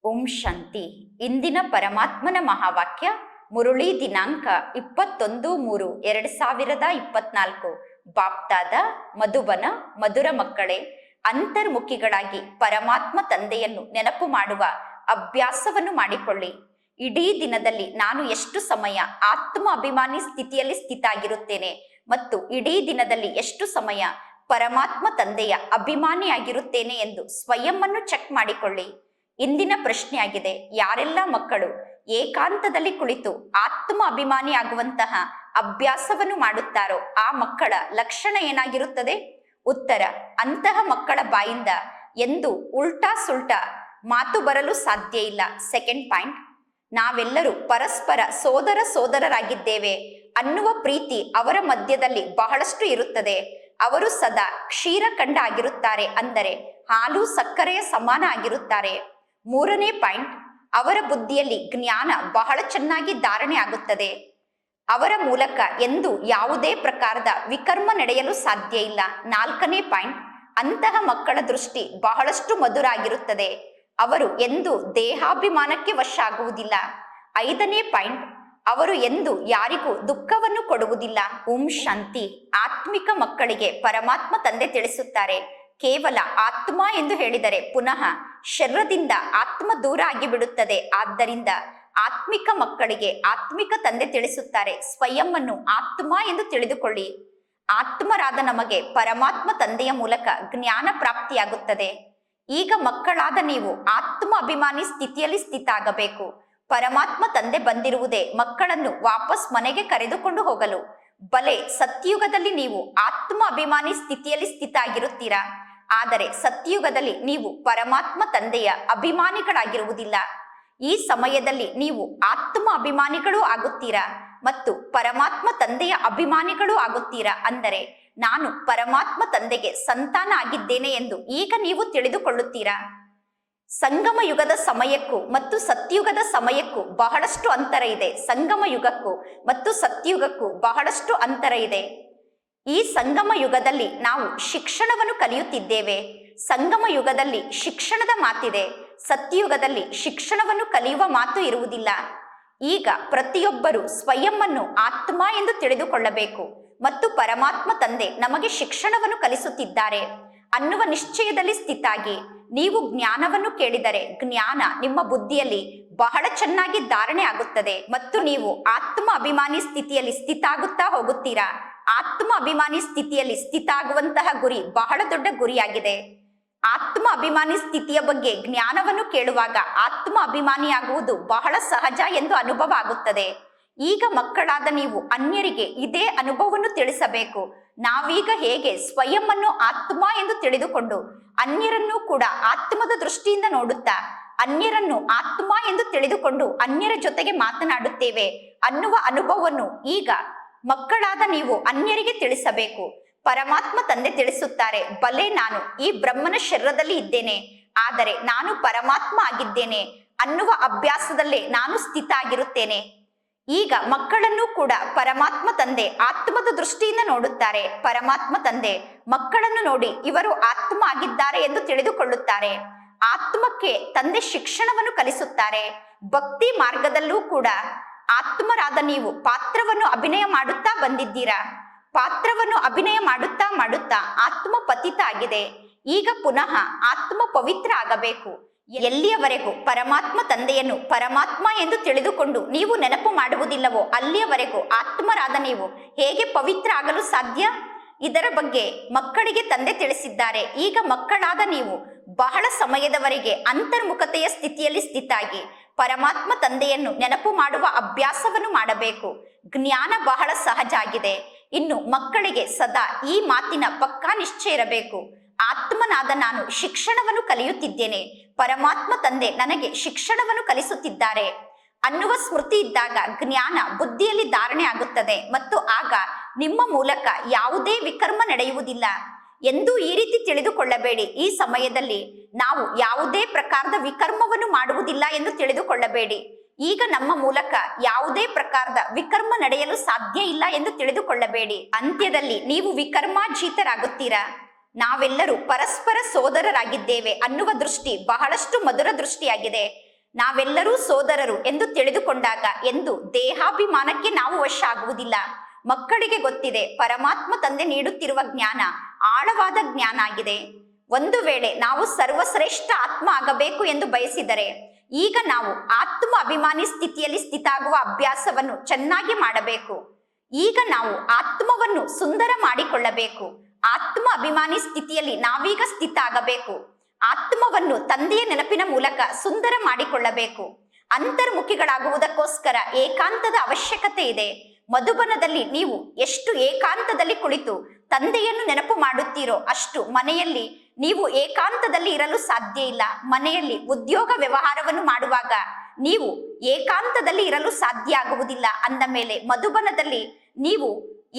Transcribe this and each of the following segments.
ಓಂ ಶಾಂತಿ. ಇಂದಿನ ಪರಮಾತ್ಮನ ಮಹಾವಾಕ್ಯ ಮುರುಳಿ ದಿನಾಂಕ 21-3-2024. ಬಾಪ್ತಾದ ಮಧುಬನ. ಮಧುರ ಮಕ್ಕಳೇ, ಅಂತರ್ಮುಖಿಗಳಾಗಿ ಪರಮಾತ್ಮ ತಂದೆಯನ್ನು ನೆನಪು ಮಾಡುವ ಅಭ್ಯಾಸವನ್ನು ಮಾಡಿಕೊಳ್ಳಿ. ಇಡೀ ದಿನದಲ್ಲಿ ನಾನು ಎಷ್ಟು ಸಮಯ ಆತ್ಮ ಅಭಿಮಾನಿ ಸ್ಥಿತಿಯಲ್ಲಿ ಸ್ಥಿತಾಗಿರುತ್ತೇನೆ ಮತ್ತು ಇಡೀ ದಿನದಲ್ಲಿ ಎಷ್ಟು ಸಮಯ ಪರಮಾತ್ಮ ತಂದೆಯ ಅಭಿಮಾನಿಯಾಗಿರುತ್ತೇನೆ ಎಂದು ಸ್ವಯಂವನ್ನು ಚೆಕ್ ಮಾಡಿಕೊಳ್ಳಿ. ಇಂದಿನ ಪ್ರಶ್ನೆಯಾಗಿದೆ, ಯಾರೆಲ್ಲ ಮಕ್ಕಳು ಏಕಾಂತದಲ್ಲಿ ಕುಳಿತು ಆತ್ಮ ಅಭಿಮಾನಿ ಆಗುವಂತಹ ಅಭ್ಯಾಸವನ್ನು ಮಾಡುತ್ತಾರೋ ಆ ಮಕ್ಕಳ ಲಕ್ಷಣ ಏನಾಗಿರುತ್ತದೆ? ಉತ್ತರ, ಅಂತಹ ಮಕ್ಕಳ ಬಾಯಿಂದ ಎಂದು ಉಲ್ಟಾ ಸುಲ್ಟಾ ಮಾತು ಬರಲು ಸಾಧ್ಯ ಇಲ್ಲ. ಸೆಕೆಂಡ್ ಪಾಯಿಂಟ್, ನಾವೆಲ್ಲರೂ ಪರಸ್ಪರ ಸೋದರರಾಗಿದ್ದೇವೆ ಅನ್ನುವ ಪ್ರೀತಿ ಅವರ ಮಧ್ಯದಲ್ಲಿ ಬಹಳಷ್ಟು ಇರುತ್ತದೆ. ಅವರು ಸದಾ ಕ್ಷೀರಖಂಡ ಆಗಿರುತ್ತಾರೆ, ಅಂದರೆ ಹಾಲು ಸಕ್ಕರೆಯ ಸಮಾನ ಆಗಿರುತ್ತಾರೆ. ಮೂರನೇ ಪಾಯಿಂಟ್, ಅವರ ಬುದ್ಧಿಯಲ್ಲಿ ಜ್ಞಾನ ಬಹಳ ಚೆನ್ನಾಗಿ ಧಾರಣೆ ಆಗುತ್ತದೆ. ಅವರ ಮೂಲಕ ಎಂದು ಯಾವುದೇ ಪ್ರಕಾರದ ವಿಕರ್ಮ ನಡೆಯಲು ಸಾಧ್ಯ ಇಲ್ಲ. ನಾಲ್ಕನೇ ಪಾಯಿಂಟ್, ಅಂತಹ ಮಕ್ಕಳ ದೃಷ್ಟಿ ಬಹಳಷ್ಟು ಮಧುರ ಆಗಿರುತ್ತದೆ. ಅವರು ಎಂದು ದೇಹಾಭಿಮಾನಕ್ಕೆ ವಶ ಆಗುವುದಿಲ್ಲ. ಐದನೇ ಪಾಯಿಂಟ್, ಅವರು ಎಂದು ಯಾರಿಗೂ ದುಃಖವನ್ನು ಕೊಡುವುದಿಲ್ಲ. ಓಂ ಶಾಂತಿ. ಆತ್ಮಿಕ ಮಕ್ಕಳಿಗೆ ಪರಮಾತ್ಮ ತಂದೆ ತಿಳಿಸುತ್ತಾರೆ, ಕೇವಲ ಆತ್ಮ ಎಂದು ಹೇಳಿದರೆ ಪುನಃ ಶರೀರದಿಂದ ಆತ್ಮ ದೂರ ಆಗಿಬಿಡುತ್ತದೆ. ಆದ್ದರಿಂದ ಆತ್ಮಿಕ ಮಕ್ಕಳಿಗೆ ಆತ್ಮಿಕ ತಂದೆ ತಿಳಿಸುತ್ತಾರೆ, ಸ್ವಯಂವನ್ನು ಆತ್ಮ ಎಂದು ತಿಳಿದುಕೊಳ್ಳಿ. ಆತ್ಮರಾದ ನಮಗೆ ಪರಮಾತ್ಮ ತಂದೆಯ ಮೂಲಕ ಜ್ಞಾನ ಪ್ರಾಪ್ತಿಯಾಗುತ್ತದೆ. ಈಗ ಮಕ್ಕಳಾದ ನೀವು ಆತ್ಮ ಅಭಿಮಾನಿ ಸ್ಥಿತಿಯಲ್ಲಿ ಸ್ಥಿತ ಆಗಬೇಕು. ಪರಮಾತ್ಮ ತಂದೆ ಬಂದಿರುವುದೇ ಮಕ್ಕಳನ್ನು ವಾಪಸ್ ಮನೆಗೆ ಕರೆದುಕೊಂಡು ಹೋಗಲು. ಬಲೆ ಸತ್ಯುಗದಲ್ಲಿ ನೀವು ಆತ್ಮ ಅಭಿಮಾನಿ ಸ್ಥಿತಿಯಲ್ಲಿ ಸ್ಥಿತ ಆಗಿರುತ್ತೀರಾ, ಆದರೆ ಸತ್ಯುಗದಲ್ಲಿ ನೀವು ಪರಮಾತ್ಮ ತಂದೆಯ ಅಭಿಮಾನಿಗಳಾಗಿರುವುದಿಲ್ಲ. ಈ ಸಮಯದಲ್ಲಿ ನೀವು ಆತ್ಮ ಅಭಿಮಾನಿಗಳೂ ಆಗುತ್ತೀರಾ ಮತ್ತು ಪರಮಾತ್ಮ ತಂದೆಯ ಅಭಿಮಾನಿಗಳೂ ಆಗುತ್ತೀರಾ. ಅಂದರೆ ನಾನು ಪರಮಾತ್ಮ ತಂದೆಗೆ ಸಂತಾನ ಆಗಿದ್ದೇನೆ ಎಂದು ಈಗ ನೀವು ತಿಳಿದುಕೊಳ್ಳುತ್ತೀರಾ. ಸಂಗಮ ಯುಗದ ಸಮಯಕ್ಕೂ ಮತ್ತು ಸತ್ಯುಗದ ಸಮಯಕ್ಕೂ ಬಹಳಷ್ಟು ಅಂತರ ಇದೆ. ಸಂಗಮ ಯುಗಕ್ಕೂ ಮತ್ತು ಸತ್ಯುಗಕ್ಕೂ ಬಹಳಷ್ಟು ಅಂತರ ಇದೆ. ಈ ಸಂಗಮ ಯುಗದಲ್ಲಿ ನಾವು ಶಿಕ್ಷಣವನ್ನು ಕಲಿಯುತ್ತಿದ್ದೇವೆ. ಸಂಗಮ ಯುಗದಲ್ಲಿ ಶಿಕ್ಷಣದ ಮಾತಿದೆ, ಸತ್ಯಯುಗದಲ್ಲಿ ಶಿಕ್ಷಣವನ್ನು ಕಲಿಯುವ ಮಾತು ಇರುವುದಿಲ್ಲ. ಈಗ ಪ್ರತಿಯೊಬ್ಬರು ಸ್ವಯಂವನ್ನು ಆತ್ಮ ಎಂದು ತಿಳಿದುಕೊಳ್ಳಬೇಕು ಮತ್ತು ಪರಮಾತ್ಮ ತಂದೆ ನಮಗೆ ಶಿಕ್ಷಣವನ್ನು ಕಲಿಸುತ್ತಿದ್ದಾರೆ ಅನ್ನುವ ನಿಶ್ಚಯದಲ್ಲಿ ಸ್ಥಿತಾಗಿ ನೀವು ಜ್ಞಾನವನ್ನು ಕೇಳಿದರೆ ಜ್ಞಾನ ನಿಮ್ಮ ಬುದ್ಧಿಯಲ್ಲಿ ಬಹಳ ಚೆನ್ನಾಗಿ ಧಾರಣೆ ಆಗುತ್ತದೆ ಮತ್ತು ನೀವು ಆತ್ಮ ಅಭಿಮಾನಿ ಸ್ಥಿತಿಯಲ್ಲಿ ಸ್ಥಿತ ಆಗುತ್ತಾ ಹೋಗುತ್ತೀರಾ. ಆತ್ಮ ಅಭಿಮಾನಿ ಸ್ಥಿತಿಯಲ್ಲಿ ಸ್ಥಿತ ಆಗುವಂತಹ ಗುರಿ ಬಹಳ ದೊಡ್ಡ ಗುರಿಯಾಗಿದೆ. ಆತ್ಮ ಅಭಿಮಾನಿ ಸ್ಥಿತಿಯ ಬಗ್ಗೆ ಜ್ಞಾನವನ್ನು ಕೇಳುವಾಗ ಆತ್ಮ ಅಭಿಮಾನಿಯಾಗುವುದು ಬಹಳ ಸಹಜ ಎಂದು ಅನುಭವ ಆಗುತ್ತದೆ. ಈಗ ಮಕ್ಕಳಾದ ನೀವು ಅನ್ಯರಿಗೆ ಇದೇ ಅನುಭವವನ್ನು ತಿಳಿಸಬೇಕು. ನಾವೀಗ ಹೇಗೆ ಸ್ವಯಂವನ್ನು ಆತ್ಮ ಎಂದು ತಿಳಿದುಕೊಂಡು ಅನ್ಯರನ್ನು ಕೂಡ ಆತ್ಮದ ದೃಷ್ಟಿಯಿಂದ ನೋಡುತ್ತಾ ಅನ್ಯರನ್ನು ಆತ್ಮ ಎಂದು ತಿಳಿದುಕೊಂಡು ಅನ್ಯರ ಜೊತೆಗೆ ಮಾತನಾಡುತ್ತೇವೆ ಅನ್ನುವ ಅನುಭವವನ್ನು ಈಗ ಮಕ್ಕಳಾದ ನೀವು ಅನ್ಯರಿಗೆ ತಿಳಿಸಬೇಕು. ಪರಮಾತ್ಮ ತಂದೆ ತಿಳಿಸುತ್ತಾರೆ, ಬಲೆ ನಾನು ಈ ಬ್ರಹ್ಮನ ಶರೀರದಲ್ಲಿ ಇದ್ದೇನೆ, ಆದರೆ ನಾನು ಪರಮಾತ್ಮ ಆಗಿದ್ದೇನೆ ಅನ್ನುವ ಅಭ್ಯಾಸದಲ್ಲೇ ನಾನು ಸ್ಥಿತ ಆಗಿರುತ್ತೇನೆ. ಈಗ ಮಕ್ಕಳನ್ನು ಕೂಡ ಪರಮಾತ್ಮ ತಂದೆ ಆತ್ಮದ ದೃಷ್ಟಿಯಿಂದ ನೋಡುತ್ತಾರೆ. ಪರಮಾತ್ಮ ತಂದೆ ಮಕ್ಕಳನ್ನು ನೋಡಿ ಇವರು ಆತ್ಮ ಆಗಿದ್ದಾರೆ ಎಂದು ತಿಳಿದುಕೊಳ್ಳುತ್ತಾರೆ. ಆತ್ಮಕ್ಕೆ ತಂದೆ ಶಿಕ್ಷಣವನ್ನು ಕಲಿಸುತ್ತಾರೆ. ಭಕ್ತಿ ಮಾರ್ಗದಲ್ಲೂ ಕೂಡ ಆತ್ಮರಾದ ನೀವು ಪಾತ್ರವನ್ನು ಅಭಿನಯ ಮಾಡುತ್ತಾ ಬಂದಿದ್ದೀರಾ. ಪಾತ್ರವನ್ನು ಅಭಿನಯ ಮಾಡುತ್ತಾ ಆತ್ಮ ಪತಿತ ಆಗಿದೆ. ಈಗ ಪುನಃ ಆತ್ಮ ಪವಿತ್ರ ಆಗಬೇಕು. ಎಲ್ಲಿಯವರೆಗೂ ಪರಮಾತ್ಮ ತಂದೆಯನ್ನು ಪರಮಾತ್ಮ ಎಂದು ತಿಳಿದುಕೊಂಡು ನೀವು ನೆನಪು ಮಾಡುವುದಿಲ್ಲವೋ ಅಲ್ಲಿಯವರೆಗೂ ಆತ್ಮರಾದ ನೀವು ಹೇಗೆ ಪವಿತ್ರ ಆಗಲು ಸಾಧ್ಯ? ಇದರ ಬಗ್ಗೆ ಮಕ್ಕಳಿಗೆ ತಂದೆ ತಿಳಿಸಿದ್ದಾರೆ. ಈಗ ಮಕ್ಕಳಾದ ನೀವು ಬಹಳ ಸಮಯದವರೆಗೆ ಅಂತರ್ಮುಖತೆಯ ಸ್ಥಿತಿಯಲ್ಲಿ ಸ್ಥಿತಾಗಿ ಪರಮಾತ್ಮ ತಂದೆಯನ್ನು ನೆನಪು ಮಾಡುವ ಅಭ್ಯಾಸವನ್ನು ಮಾಡಬೇಕು. ಜ್ಞಾನ ಬಹಳ ಸಹಜ ಆಗಿದೆ. ಇನ್ನು ಮಕ್ಕಳಿಗೆ ಸದಾ ಈ ಮಾತಿನ ಪಕ್ಕಾ ನಿಶ್ಚಯ ಇರಬೇಕು, ಆತ್ಮನಾದ ನಾನು ಶಿಕ್ಷಣವನ್ನು ಕಲಿಯುತ್ತಿದ್ದೇನೆ, ಪರಮಾತ್ಮ ತಂದೆ ನನಗೆ ಶಿಕ್ಷಣವನ್ನು ಕಲಿಸುತ್ತಿದ್ದಾರೆ ಅನ್ನುವ ಸ್ಮೃತಿ ಇದ್ದಾಗ ಜ್ಞಾನ ಬುದ್ಧಿಯಲ್ಲಿ ಧಾರಣೆ ಆಗುತ್ತದೆ ಮತ್ತು ಆಗ ನಿಮ್ಮ ಮೂಲಕ ಯಾವುದೇ ವಿಕರ್ಮ ನಡೆಯುವುದಿಲ್ಲ ಎಂದು ಈ ರೀತಿ ತಿಳಿದುಕೊಳ್ಳಬೇಡಿ. ಈ ಸಮಯದಲ್ಲಿ ನಾವು ಯಾವುದೇ ಪ್ರಕಾರದ ವಿಕರ್ಮವನ್ನು ಮಾಡುವುದಿಲ್ಲ ಎಂದು ತಿಳಿದುಕೊಳ್ಳಬೇಡಿ. ಈಗ ನಮ್ಮ ಮೂಲಕ ಯಾವುದೇ ಪ್ರಕಾರದ ವಿಕರ್ಮ ನಡೆಯಲು ಸಾಧ್ಯ ಇಲ್ಲ ಎಂದು ತಿಳಿದುಕೊಳ್ಳಬೇಡಿ. ಅಂತ್ಯದಲ್ಲಿ ನೀವು ವಿಕರ್ಮಾಜೀತರಾಗುತ್ತೀರಾ. ನಾವೆಲ್ಲರೂ ಪರಸ್ಪರ ಸೋದರರಾಗಿದ್ದೇವೆ ಅನ್ನುವ ದೃಷ್ಟಿ ಬಹಳಷ್ಟು ಮಧುರ ದೃಷ್ಟಿಯಾಗಿದೆ. ನಾವೆಲ್ಲರೂ ಸೋದರರು ಎಂದು ತಿಳಿದುಕೊಂಡಾಗ ಎಂದು ದೇಹಾಭಿಮಾನಕ್ಕೆ ನಾವು ವಶ ಆಗುವುದಿಲ್ಲ. ಮಕ್ಕಳಿಗೆ ಗೊತ್ತಿದೆ, ಪರಮಾತ್ಮ ತಂದೆ ನೀಡುತ್ತಿರುವ ಜ್ಞಾನ ಆಳವಾದ ಜ್ಞಾನ ಆಗಿದೆ. ಒಂದು ವೇಳೆ ನಾವು ಸರ್ವಶ್ರೇಷ್ಠ ಆತ್ಮ ಆಗಬೇಕು ಎಂದು ಬಯಸಿದರೆ ಈಗ ನಾವು ಆತ್ಮ ಅಭಿಮಾನಿ ಸ್ಥಿತಿಯಲ್ಲಿ ಸ್ಥಿತಾಗುವ ಅಭ್ಯಾಸವನ್ನು ಚೆನ್ನಾಗಿ ಮಾಡಬೇಕು. ಈಗ ನಾವು ಆತ್ಮವನ್ನು ಸುಂದರ ಮಾಡಿಕೊಳ್ಳಬೇಕು. ಆತ್ಮ ಅಭಿಮಾನಿ ಸ್ಥಿತಿಯಲ್ಲಿ ನಾವೀಗ ಸ್ಥಿತ ಆಗಬೇಕು. ಆತ್ಮವನ್ನು ತಂದೆಯ ನೆನಪಿನ ಮೂಲಕ ಸುಂದರ ಮಾಡಿಕೊಳ್ಳಬೇಕು. ಅಂತರ್ಮುಖಿಗಳಾಗುವುದಕ್ಕೋಸ್ಕರ ಏಕಾಂತದ ಅವಶ್ಯಕತೆ ಇದೆ. ಮಧುಬನದಲ್ಲಿ ನೀವು ಎಷ್ಟು ಏಕಾಂತದಲ್ಲಿ ಕುಳಿತು ತಂದೆಯನ್ನು ನೆನಪು ಮಾಡುತ್ತೀರೋ ಅಷ್ಟು ಮನೆಯಲ್ಲಿ ನೀವು ಏಕಾಂತದಲ್ಲಿ ಇರಲು ಸಾಧ್ಯ ಇಲ್ಲ. ಮನೆಯಲ್ಲಿ ಉದ್ಯೋಗ ವ್ಯವಹಾರವನ್ನು ಮಾಡುವಾಗ ನೀವು ಏಕಾಂತದಲ್ಲಿ ಇರಲು ಸಾಧ್ಯ ಆಗುವುದಿಲ್ಲ. ಅಂದ ಮೇಲೆ ಮಧುಬನದಲ್ಲಿ ನೀವು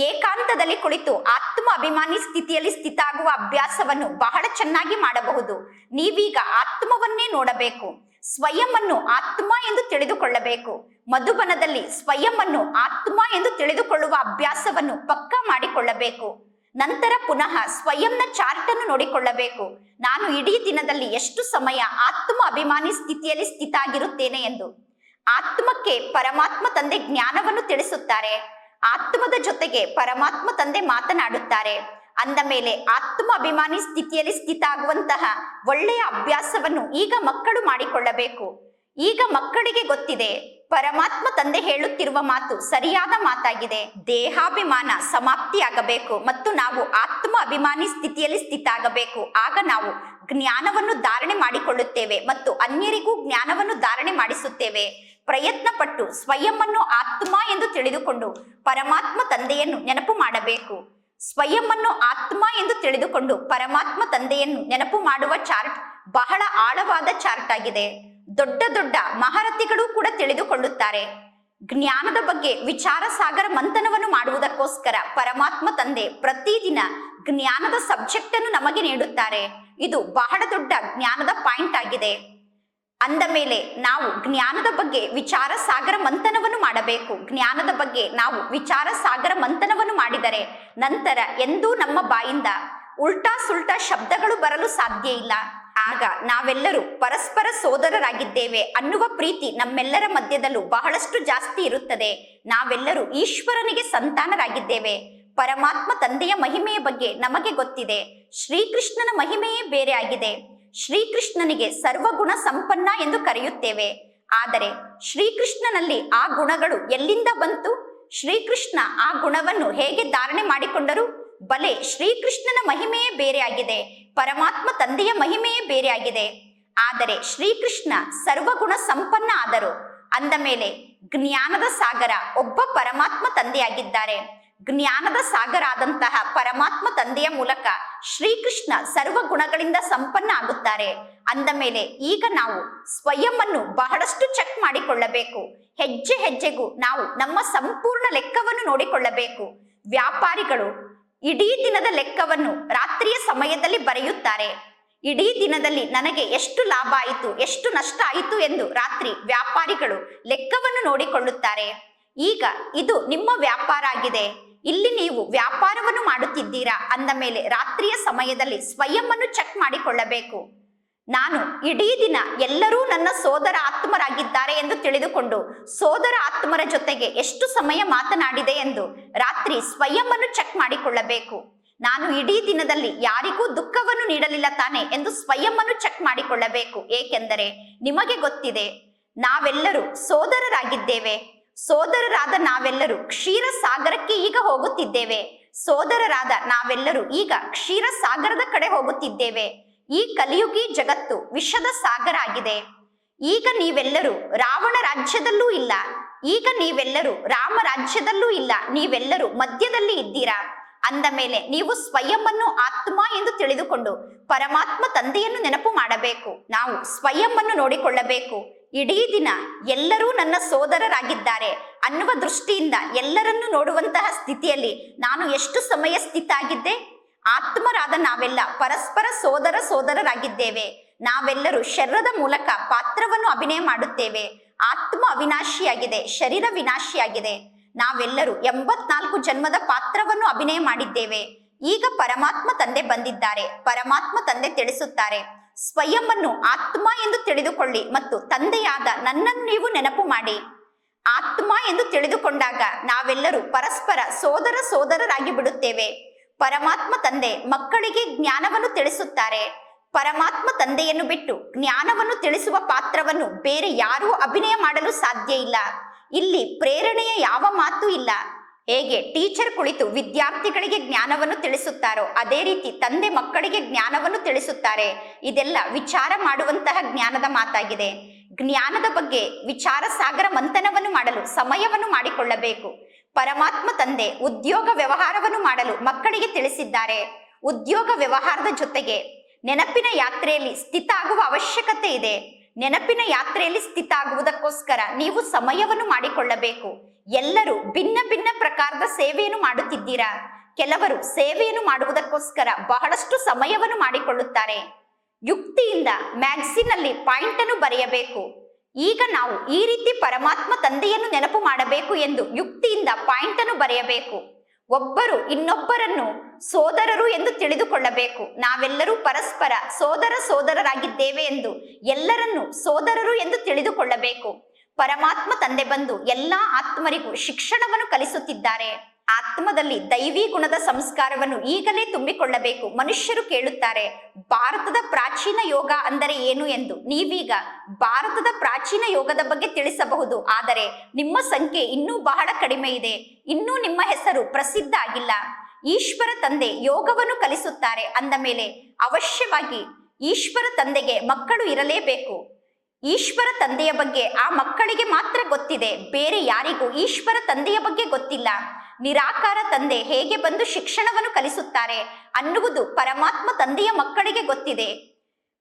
ಏಕಾಂತದಲ್ಲಿ ಕುಳಿತು ಆತ್ಮ ಅಭಿಮಾನಿ ಸ್ಥಿತಿಯಲ್ಲಿ ಸ್ಥಿತ ಆಗುವ ಅಭ್ಯಾಸವನ್ನು ಬಹಳ ಚೆನ್ನಾಗಿ ಮಾಡಬಹುದು. ನೀವೀಗ ಆತ್ಮವನ್ನೇ ನೋಡಬೇಕು. ಸ್ವಯಂ ಅನ್ನು ಆತ್ಮ ಎಂದು ತಿಳಿದುಕೊಳ್ಳಬೇಕು. ಮಧುಬನದಲ್ಲಿ ಸ್ವಯಂ ಅನ್ನು ಆತ್ಮ ಎಂದು ತಿಳಿದುಕೊಳ್ಳುವ ಅಭ್ಯಾಸವನ್ನು ಪಕ್ಕಾ ಮಾಡಿಕೊಳ್ಳಬೇಕು. ನಂತರ ಪುನಃ ಸ್ವಯಂನ ಚಾರ್ಟ್ ಅನ್ನು ನೋಡಿಕೊಳ್ಳಬೇಕು. ನಾನು ಇಡೀ ದಿನದಲ್ಲಿ ಎಷ್ಟು ಸಮಯ ಆತ್ಮ ಅಭಿಮಾನಿ ಸ್ಥಿತಿಯಲ್ಲಿ ಸ್ಥಿತ ಆಗಿರುತ್ತೇನೆ ಎಂದು. ಆತ್ಮಕ್ಕೆ ಪರಮಾತ್ಮ ತಂದೆ ಜ್ಞಾನವನ್ನು ತಿಳಿಸುತ್ತಾರೆ. ಆತ್ಮದ ಜೊತೆಗೆ ಪರಮಾತ್ಮ ತಂದೆ ಮಾತನಾಡುತ್ತಾರೆ. ಅಂದ ಮೇಲೆ ಆತ್ಮ ಅಭಿಮಾನಿ ಸ್ಥಿತಿಯಲ್ಲಿ ಸ್ಥಿತ ಆಗುವಂತಹ ಒಳ್ಳೆಯ ಅಭ್ಯಾಸವನ್ನು ಈಗ ಮಕ್ಕಳು ಮಾಡಿಕೊಳ್ಳಬೇಕು. ಈಗ ಮಕ್ಕಳಿಗೆ ಗೊತ್ತಿದೆ, ಪರಮಾತ್ಮ ತಂದೆ ಹೇಳುತ್ತಿರುವ ಮಾತು ಸರಿಯಾದ ಮಾತಾಗಿದೆ. ದೇಹಾಭಿಮಾನ ಸಮಾಪ್ತಿಯಾಗಬೇಕು ಮತ್ತು ನಾವು ಆತ್ಮ ಅಭಿಮಾನಿ ಸ್ಥಿತಿಯಲ್ಲಿ ಸ್ಥಿತ ಆಗಬೇಕು. ಆಗ ನಾವು ಜ್ಞಾನವನ್ನು ಧಾರಣೆ ಮಾಡಿಕೊಳ್ಳುತ್ತೇವೆ ಮತ್ತು ಅನ್ಯರಿಗೂ ಜ್ಞಾನವನ್ನು ಧಾರಣೆ ಮಾಡಿಸುತ್ತೇವೆ. ಪ್ರಯತ್ನ ಪಟ್ಟು ಸ್ವಯಂವನ್ನು ಆತ್ಮ ಎಂದು ತಿಳಿದುಕೊಂಡು ಪರಮಾತ್ಮ ತಂದೆಯನ್ನು ನೆನಪು ಮಾಡಬೇಕು. ಸ್ವಯಂವನ್ನು ಆತ್ಮ ಎಂದು ತಿಳಿದುಕೊಂಡು ಪರಮಾತ್ಮ ತಂದೆಯನ್ನು ನೆನಪು ಮಾಡುವ ಚಾರ್ಟ್ ಬಹಳ ಆಳವಾದ ಚಾರ್ಟ್ ಆಗಿದೆ. ದೊಡ್ಡ ದೊಡ್ಡ ಮಹಾರಥಿಗಳು ಕೂಡ ತಿಳಿದುಕೊಳ್ಳುತ್ತಾರೆ. ಜ್ಞಾನದ ಬಗ್ಗೆ ವಿಚಾರ ಸಾಗರ ಮಂಥನವನ್ನು ಮಾಡುವುದಕ್ಕೋಸ್ಕರ ಪರಮಾತ್ಮ ತಂದೆ ಪ್ರತಿದಿನ ಜ್ಞಾನದ ಸಬ್ಜೆಕ್ಟ್ ಅನ್ನು ನಮಗೆ ನೀಡುತ್ತಾರೆ. ಇದು ಬಹಳ ದೊಡ್ಡ ಜ್ಞಾನದ ಪಾಯಿಂಟ್ ಆಗಿದೆ. ಅಂದ ಮೇಲೆ ನಾವು ಜ್ಞಾನದ ಬಗ್ಗೆ ವಿಚಾರ ಸಾಗರ ಮಂಥನವನ್ನು ಮಾಡಬೇಕು. ಜ್ಞಾನದ ಬಗ್ಗೆ ನಾವು ವಿಚಾರ ಸಾಗರ ಮಂಥನವನ್ನು ಮಾಡಿದರೆ ನಂತರ ಎಂದೂ ನಮ್ಮ ಬಾಯಿಂದ ಉಲ್ಟಾ ಸುಲ್ಟಾ ಶಬ್ದಗಳು ಬರಲು ಸಾಧ್ಯ ಇಲ್ಲ. ಆಗ ನಾವೆಲ್ಲರೂ ಪರಸ್ಪರ ಸೋದರರಾಗಿದ್ದೇವೆ ಅನ್ನುವ ಪ್ರೀತಿ ನಮ್ಮೆಲ್ಲರ ಮಧ್ಯದಲ್ಲೂ ಬಹಳಷ್ಟು ಜಾಸ್ತಿ ಇರುತ್ತದೆ. ನಾವೆಲ್ಲರೂ ಈಶ್ವರನಿಗೆ ಸಂತಾನರಾಗಿದ್ದೇವೆ. ಪರಮಾತ್ಮ ತಂದೆಯ ಮಹಿಮೆಯ ಬಗ್ಗೆ ನಮಗೆ ಗೊತ್ತಿದೆ. ಶ್ರೀಕೃಷ್ಣನ ಮಹಿಮೆಯೇ ಬೇರೆ ಆಗಿದೆ. ಶ್ರೀಕೃಷ್ಣನಿಗೆ ಸರ್ವಗುಣ ಸಂಪನ್ನ ಎಂದು ಕರೆಯುತ್ತೇವೆ. ಆದರೆ ಶ್ರೀಕೃಷ್ಣನಲ್ಲಿ ಆ ಗುಣಗಳು ಎಲ್ಲಿಂದ ಬಂತು? ಶ್ರೀಕೃಷ್ಣ ಆ ಗುಣವನ್ನು ಹೇಗೆ ಧಾರಣೆ ಮಾಡಿಕೊಂಡರು? ಬಲೆ ಶ್ರೀಕೃಷ್ಣನ ಮಹಿಮೆಯೇ ಬೇರೆ ಆಗಿದೆ. ಪರಮಾತ್ಮ ತಂದೆಯ ಮಹಿಮೆಯೇ ಬೇರೆ ಆಗಿದೆ. ಆದರೆ ಶ್ರೀಕೃಷ್ಣ ಸರ್ವಗುಣ ಸಂಪನ್ನ ಆದರು. ಅಂದ ಮೇಲೆ ಜ್ಞಾನದ ಸಾಗರ ಒಬ್ಬ ಪರಮಾತ್ಮ ತಂದೆಯಾಗಿದ್ದಾರೆ. ಜ್ಞಾನದ ಸಾಗರ ಆದಂತಹ ಪರಮಾತ್ಮ ತಂದೆಯ ಮೂಲಕ ಶ್ರೀಕೃಷ್ಣ ಸರ್ವ ಗುಣಗಳಿಂದ ಸಂಪನ್ನ ಆಗುತ್ತಾರೆ. ಅಂದ ಮೇಲೆ ಈಗ ನಾವು ಸ್ವಯಂ ಅನ್ನು ಬಹಳಷ್ಟು ಚೆಕ್ ಮಾಡಿಕೊಳ್ಳಬೇಕು. ಹೆಜ್ಜೆ ಹೆಜ್ಜೆಗೂ ನಾವು ನಮ್ಮ ಸಂಪೂರ್ಣ ಲೆಕ್ಕವನ್ನು ನೋಡಿಕೊಳ್ಳಬೇಕು. ವ್ಯಾಪಾರಿಗಳು ಇಡೀ ದಿನದ ಲೆಕ್ಕವನ್ನು ರಾತ್ರಿಯ ಸಮಯದಲ್ಲಿ ಬರೆಯುತ್ತಾರೆ. ಇಡೀ ದಿನದಲ್ಲಿ ನನಗೆ ಎಷ್ಟು ಲಾಭ ಆಯಿತು, ಎಷ್ಟು ನಷ್ಟ ಆಯಿತು ಎಂದು ರಾತ್ರಿ ವ್ಯಾಪಾರಿಗಳು ಲೆಕ್ಕವನ್ನು ನೋಡಿಕೊಳ್ಳುತ್ತಾರೆ. ಈಗ ಇದು ನಿಮ್ಮ ವ್ಯಾಪಾರ ಆಗಿದೆ. ಇಲ್ಲಿ ನೀವು ವ್ಯಾಪಾರವನ್ನು ಮಾಡುತ್ತಿದ್ದೀರಾ. ಅಂದ ಮೇಲೆ ರಾತ್ರಿಯ ಸಮಯದಲ್ಲಿ ಸ್ವಯಂ ಅನ್ನು ಚೆಕ್ ಮಾಡಿಕೊಳ್ಳಬೇಕು. ನಾನು ಇಡೀ ದಿನ ಎಲ್ಲರೂ ನನ್ನ ಸೋದರ ಆತ್ಮರಾಗಿದ್ದಾರೆ ಎಂದು ತಿಳಿದುಕೊಂಡು ಸೋದರ ಆತ್ಮರ ಜೊತೆಗೆ ಎಷ್ಟು ಸಮಯ ಮಾತನಾಡಿದೆ ಎಂದು ರಾತ್ರಿ ಸ್ವಯಂ ಅನ್ನು ಚೆಕ್ ಮಾಡಿಕೊಳ್ಳಬೇಕು. ನಾನು ಇಡೀ ದಿನದಲ್ಲಿ ಯಾರಿಗೂ ದುಃಖವನ್ನು ನೀಡಲಿಲ್ಲ ತಾನೆ ಎಂದು ಸ್ವಯಂ ಅನ್ನು ಚೆಕ್ ಮಾಡಿಕೊಳ್ಳಬೇಕು. ಏಕೆಂದರೆ ನಿಮಗೆ ಗೊತ್ತಿದೆ, ನಾವೆಲ್ಲರೂ ಸೋದರರಾಗಿದ್ದೇವೆ. ಸೋದರರಾದ ನಾವೆಲ್ಲರೂ ಕ್ಷೀರ ಸಾಗರಕ್ಕೆ ಈಗ ಹೋಗುತ್ತಿದ್ದೇವೆ. ಸೋದರರಾದ ನಾವೆಲ್ಲರೂ ಈಗ ಕ್ಷೀರ ಸಾಗರದ ಕಡೆ ಹೋಗುತ್ತಿದ್ದೇವೆ. ಈ ಕಲಿಯುಗಿ ಜಗತ್ತು ವಿಷದ ಸಾಗರ ಆಗಿದೆ. ಈಗ ನೀವೆಲ್ಲರೂ ರಾವಣ ರಾಜ್ಯದಲ್ಲೂ ಇಲ್ಲ. ಈಗ ನೀವೆಲ್ಲರೂ ರಾಮ ರಾಜ್ಯದಲ್ಲೂ ಇಲ್ಲ. ನೀವೆಲ್ಲರೂ ಮಧ್ಯದಲ್ಲಿ ಇದ್ದೀರಾ. ಅಂದ ಮೇಲೆ ನೀವು ಸ್ವಯಂ ಅನ್ನು ಆತ್ಮ ಎಂದು ತಿಳಿದುಕೊಂಡು ಪರಮಾತ್ಮ ತಂದೆಯನ್ನು ನೆನಪು ಮಾಡಬೇಕು. ನಾವು ಸ್ವಯಂ ಅನ್ನು ನೋಡಿಕೊಳ್ಳಬೇಕು. ಇಡೀ ದಿನ ಎಲ್ಲರೂ ನನ್ನ ಸೋದರರಾಗಿದ್ದಾರೆ ಅನ್ನುವ ದೃಷ್ಟಿಯಿಂದ ಎಲ್ಲರನ್ನು ನೋಡುವಂತಹ ಸ್ಥಿತಿಯಲ್ಲಿ ನಾನು ಎಷ್ಟು ಸಮಯ ಸ್ಥಿತ ಆಗಿದ್ದೆ? ಆತ್ಮರಾದ ನಾವೆಲ್ಲ ಪರಸ್ಪರ ಸೋದರರಾಗಿದ್ದೇವೆ. ನಾವೆಲ್ಲರೂ ಶರೀರದ ಮೂಲಕ ಪಾತ್ರವನ್ನು ಅಭಿನಯ ಮಾಡುತ್ತೇವೆ. ಆತ್ಮ ಅವಿನಾಶಿಯಾಗಿದೆ, ಶರೀರ ವಿನಾಶಿಯಾಗಿದೆ. ನಾವೆಲ್ಲರೂ 84 ಜನ್ಮದ ಪಾತ್ರವನ್ನು ಅಭಿನಯ ಮಾಡಿದ್ದೇವೆ. ಈಗ ಪರಮಾತ್ಮ ತಂದೆ ಬಂದಿದ್ದಾರೆ. ಪರಮಾತ್ಮ ತಂದೆ ತಿಳಿಸುತ್ತಾರೆ, ಸ್ವಯಂವನ್ನು ಆತ್ಮ ಎಂದು ತಿಳಿದುಕೊಳ್ಳಿ ಮತ್ತು ತಂದೆಯಾದ ನನ್ನನ್ನು ನೀವು ನೆನಪು ಮಾಡಿ. ಆತ್ಮ ಎಂದು ತಿಳಿದುಕೊಂಡಾಗ ನಾವೆಲ್ಲರೂ ಪರಸ್ಪರ ಸೋದರರಾಗಿ ಬಿಡುತ್ತೇವೆ. ಪರಮಾತ್ಮ ತಂದೆ ಮಕ್ಕಳಿಗೆ ಜ್ಞಾನವನ್ನು ತಿಳಿಸುತ್ತಾರೆ. ಪರಮಾತ್ಮ ತಂದೆಯನ್ನು ಬಿಟ್ಟು ಜ್ಞಾನವನ್ನು ತಿಳಿಸುವ ಪಾತ್ರವನ್ನು ಬೇರೆ ಯಾರೂ ಅಭಿನಯ ಮಾಡಲು ಸಾಧ್ಯ ಇಲ್ಲ. ಇಲ್ಲಿ ಪ್ರೇರಣೆಯ ಯಾವ ಮಾತು ಇಲ್ಲ. ಹೇಗೆ ಟೀಚರ್ ಕುಳಿತು ವಿದ್ಯಾರ್ಥಿಗಳಿಗೆ ಜ್ಞಾನವನ್ನು ತಿಳಿಸುತ್ತಾರೋ ಅದೇ ರೀತಿ ತಂದೆ ಮಕ್ಕಳಿಗೆ ಜ್ಞಾನವನ್ನು ತಿಳಿಸುತ್ತಾರೆ. ಇದೆಲ್ಲ ವಿಚಾರ ಮಾಡುವಂತಹ ಜ್ಞಾನದ ಮಾತಾಗಿದೆ. ಜ್ಞಾನದ ಬಗ್ಗೆ ವಿಚಾರ ಸಾಗರ ಮಂಥನವನ್ನು ಮಾಡಲು ಸಮಯವನ್ನು ಮಾಡಿಕೊಳ್ಳಬೇಕು. ಪರಮಾತ್ಮ ತಂದೆ ಉದ್ಯೋಗ ವ್ಯವಹಾರವನ್ನು ಮಾಡಲು ಮಕ್ಕಳಿಗೆ ತಿಳಿಸಿದ್ದಾರೆ. ಉದ್ಯೋಗ ವ್ಯವಹಾರದ ಜೊತೆಗೆ ನೆನಪಿನ ಯಾತ್ರೆಯಲ್ಲಿ ಸ್ಥಿತ ಆಗುವ ಅವಶ್ಯಕತೆ ಇದೆ. ನೆನಪಿನ ಯಾತ್ರೆಯಲ್ಲಿ ಸ್ಥಿತ ಆಗುವುದಕ್ಕೋಸ್ಕರ ನೀವು ಸಮಯವನ್ನು ಮಾಡಿಕೊಳ್ಳಬೇಕು. ಎಲ್ಲರೂ ಭಿನ್ನ ಭಿನ್ನ ಪ್ರಕಾರದ ಸೇವೆಯನ್ನು ಮಾಡುತ್ತಿದ್ದೀರಾ. ಕೆಲವರು ಸೇವೆಯನ್ನು ಮಾಡುವುದಕ್ಕೋಸ್ಕರ ಬಹಳಷ್ಟು ಸಮಯವನ್ನು ಮಾಡಿಕೊಳ್ಳುತ್ತಾರೆ. ಯುಕ್ತಿಯಿಂದ ಮ್ಯಾಗಝಿನ್ ಅಲ್ಲಿ ಪಾಯಿಂಟ್ ಅನ್ನು ಬರೆಯಬೇಕು. ಈಗ ನಾವು ಈ ರೀತಿ ಪರಮಾತ್ಮ ತಂದೆಯನ್ನು ನೆನಪು ಮಾಡಬೇಕು ಎಂದು ಯುಕ್ತಿಯಿಂದ ಪಾಯಿಂಟ್ ಅನ್ನು ಬರೆಯಬೇಕು. ಒಬ್ಬರು ಇನ್ನೊಬ್ಬರನ್ನು ಸೋದರರು ಎಂದು ತಿಳಿದುಕೊಳ್ಳಬೇಕು. ನಾವೆಲ್ಲರೂ ಪರಸ್ಪರ ಸೋದರರಾಗಿದ್ದೇವೆ ಎಂದು ಎಲ್ಲರನ್ನು ಸೋದರರು ಎಂದು ತಿಳಿದುಕೊಳ್ಳಬೇಕು. ಪರಮಾತ್ಮ ತಂದೆ ಬಂದು ಎಲ್ಲಾ ಆತ್ಮರಿಗೂ ಶಿಕ್ಷಣವನ್ನು ಕಲಿಸುತ್ತಿದ್ದಾರೆ. ಆತ್ಮದಲ್ಲಿ ದೈವಿ ಗುಣದ ಸಂಸ್ಕಾರವನ್ನು ಈಗಲೇ ತುಂಬಿಕೊಳ್ಳಬೇಕು. ಮನುಷ್ಯರು ಕೇಳುತ್ತಾರೆ, ಭಾರತದ ಪ್ರಾಚೀನ ಯೋಗ ಅಂದರೆ ಏನು ಎಂದು. ನೀವೀಗ ಭಾರತದ ಪ್ರಾಚೀನ ಯೋಗದ ಬಗ್ಗೆ ತಿಳಿಸಬಹುದು, ಆದರೆ ನಿಮ್ಮ ಸಂಖ್ಯೆ ಇನ್ನೂ ಬಹಳ ಕಡಿಮೆ ಇದೆ. ಇನ್ನೂ ನಿಮ್ಮ ಹೆಸರು ಪ್ರಸಿದ್ಧ ಆಗಿಲ್ಲ. ಈಶ್ವರ ತಂದೆ ಯೋಗವನ್ನು ಕಲಿಸುತ್ತಾರೆ ಅಂದ ಮೇಲೆ ಅವಶ್ಯವಾಗಿ ಈಶ್ವರ ತಂದೆಗೆ ಮಕ್ಕಳು ಇರಲೇಬೇಕು. ಈಶ್ವರ ತಂದೆಯ ಬಗ್ಗೆ ಆ ಮಕ್ಕಳಿಗೆ ಮಾತ್ರ ಗೊತ್ತಿದೆ. ಬೇರೆ ಯಾರಿಗೂ ಈಶ್ವರ ತಂದೆಯ ಬಗ್ಗೆ ಗೊತ್ತಿಲ್ಲ. ನಿರಾಕಾರ ತಂದೆ ಹೇಗೆ ಬಂದು ಶಿಕ್ಷಣವನ್ನು ಕಲಿಸುತ್ತಾರೆ ಅನ್ನುವುದು ಪರಮಾತ್ಮ ತಂದೆಯ ಮಕ್ಕಳಿಗೆ ಗೊತ್ತಿದೆ.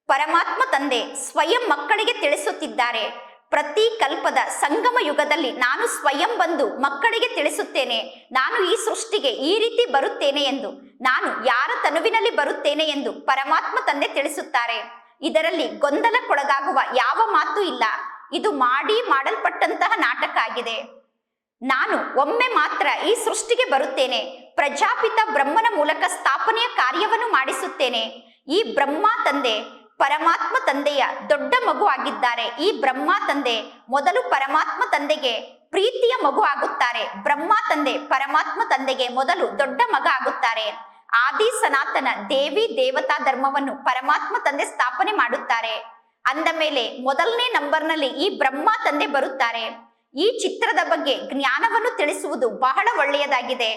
ಪರಮಾತ್ಮ ತಂದೆ ಸ್ವಯಂ ಮಕ್ಕಳಿಗೆ ತಿಳಿಸುತ್ತಿದ್ದಾರೆ. ಪ್ರತಿ ಕಲ್ಪದ ಸಂಗಮ ಯುಗದಲ್ಲಿ ನಾನು ಸ್ವಯಂ ಬಂದು ಮಕ್ಕಳಿಗೆ ತಿಳಿಸುತ್ತೇನೆ, ನಾನು ಈ ಸೃಷ್ಟಿಗೆ ಈ ರೀತಿ ಬರುತ್ತೇನೆ ಎಂದು, ನಾನು ಯಾರ ತನುವಿನಲ್ಲಿ ಬರುತ್ತೇನೆ ಎಂದು ಪರಮಾತ್ಮ ತಂದೆ ತಿಳಿಸುತ್ತಾರೆ. ಇದರಲ್ಲಿ ಗೊಂದಲಕ್ಕೊಳಗಾಗುವ ಯಾವ ಮಾತು ಇಲ್ಲ. ಇದು ಮಾಡಲ್ಪಟ್ಟಂತಹ ನಾಟಕ ಆಗಿದೆ. ನಾನು ಒಮ್ಮೆ ಮಾತ್ರ ಈ ಸೃಷ್ಟಿಗೆ ಬರುತ್ತೇನೆ. ಪ್ರಜಾಪಿತ ಬ್ರಹ್ಮನ ಮೂಲಕ ಸ್ಥಾಪನೆಯ ಕಾರ್ಯವನ್ನು ಮಾಡಿಸುತ್ತೇನೆ. ಈ ಬ್ರಹ್ಮ ತಂದೆ ಪರಮಾತ್ಮ ತಂದೆಯ ದೊಡ್ಡ ಮಗು ಆಗಿದ್ದಾರೆ. ಈ ಬ್ರಹ್ಮ ತಂದೆ ಮೊದಲು ಪರಮಾತ್ಮ ತಂದೆಗೆ ಪ್ರೀತಿಯ ಮಗು ಆಗುತ್ತಾರೆ. ಬ್ರಹ್ಮ ತಂದೆ ಪರಮಾತ್ಮ ತಂದೆಗೆ ಮೊದಲು ದೊಡ್ಡ ಮಗ ಆಗುತ್ತಾರೆ. ಆದಿ ಸನಾತನ ದೇವಿ ದೇವತಾ ಧರ್ಮವನ್ನು ಪರಮಾತ್ಮ ತಂದೆ ಸ್ಥಾಪನೆ ಮಾಡುತ್ತಾರೆ. ಅಂದ ಮೇಲೆ ಮೊದಲನೇ ನಂಬರ್ನಲ್ಲಿ ಈ ಬ್ರಹ್ಮ ತಂದೆ ಬರುತ್ತಾರೆ. ಈ ಚಿತ್ರದ ಬಗ್ಗೆ ಜ್ಞಾನವನ್ನು ತಿಳಿಸುವುದು ಬಹಳ ಒಳ್ಳೆಯದಾಗಿದೆ.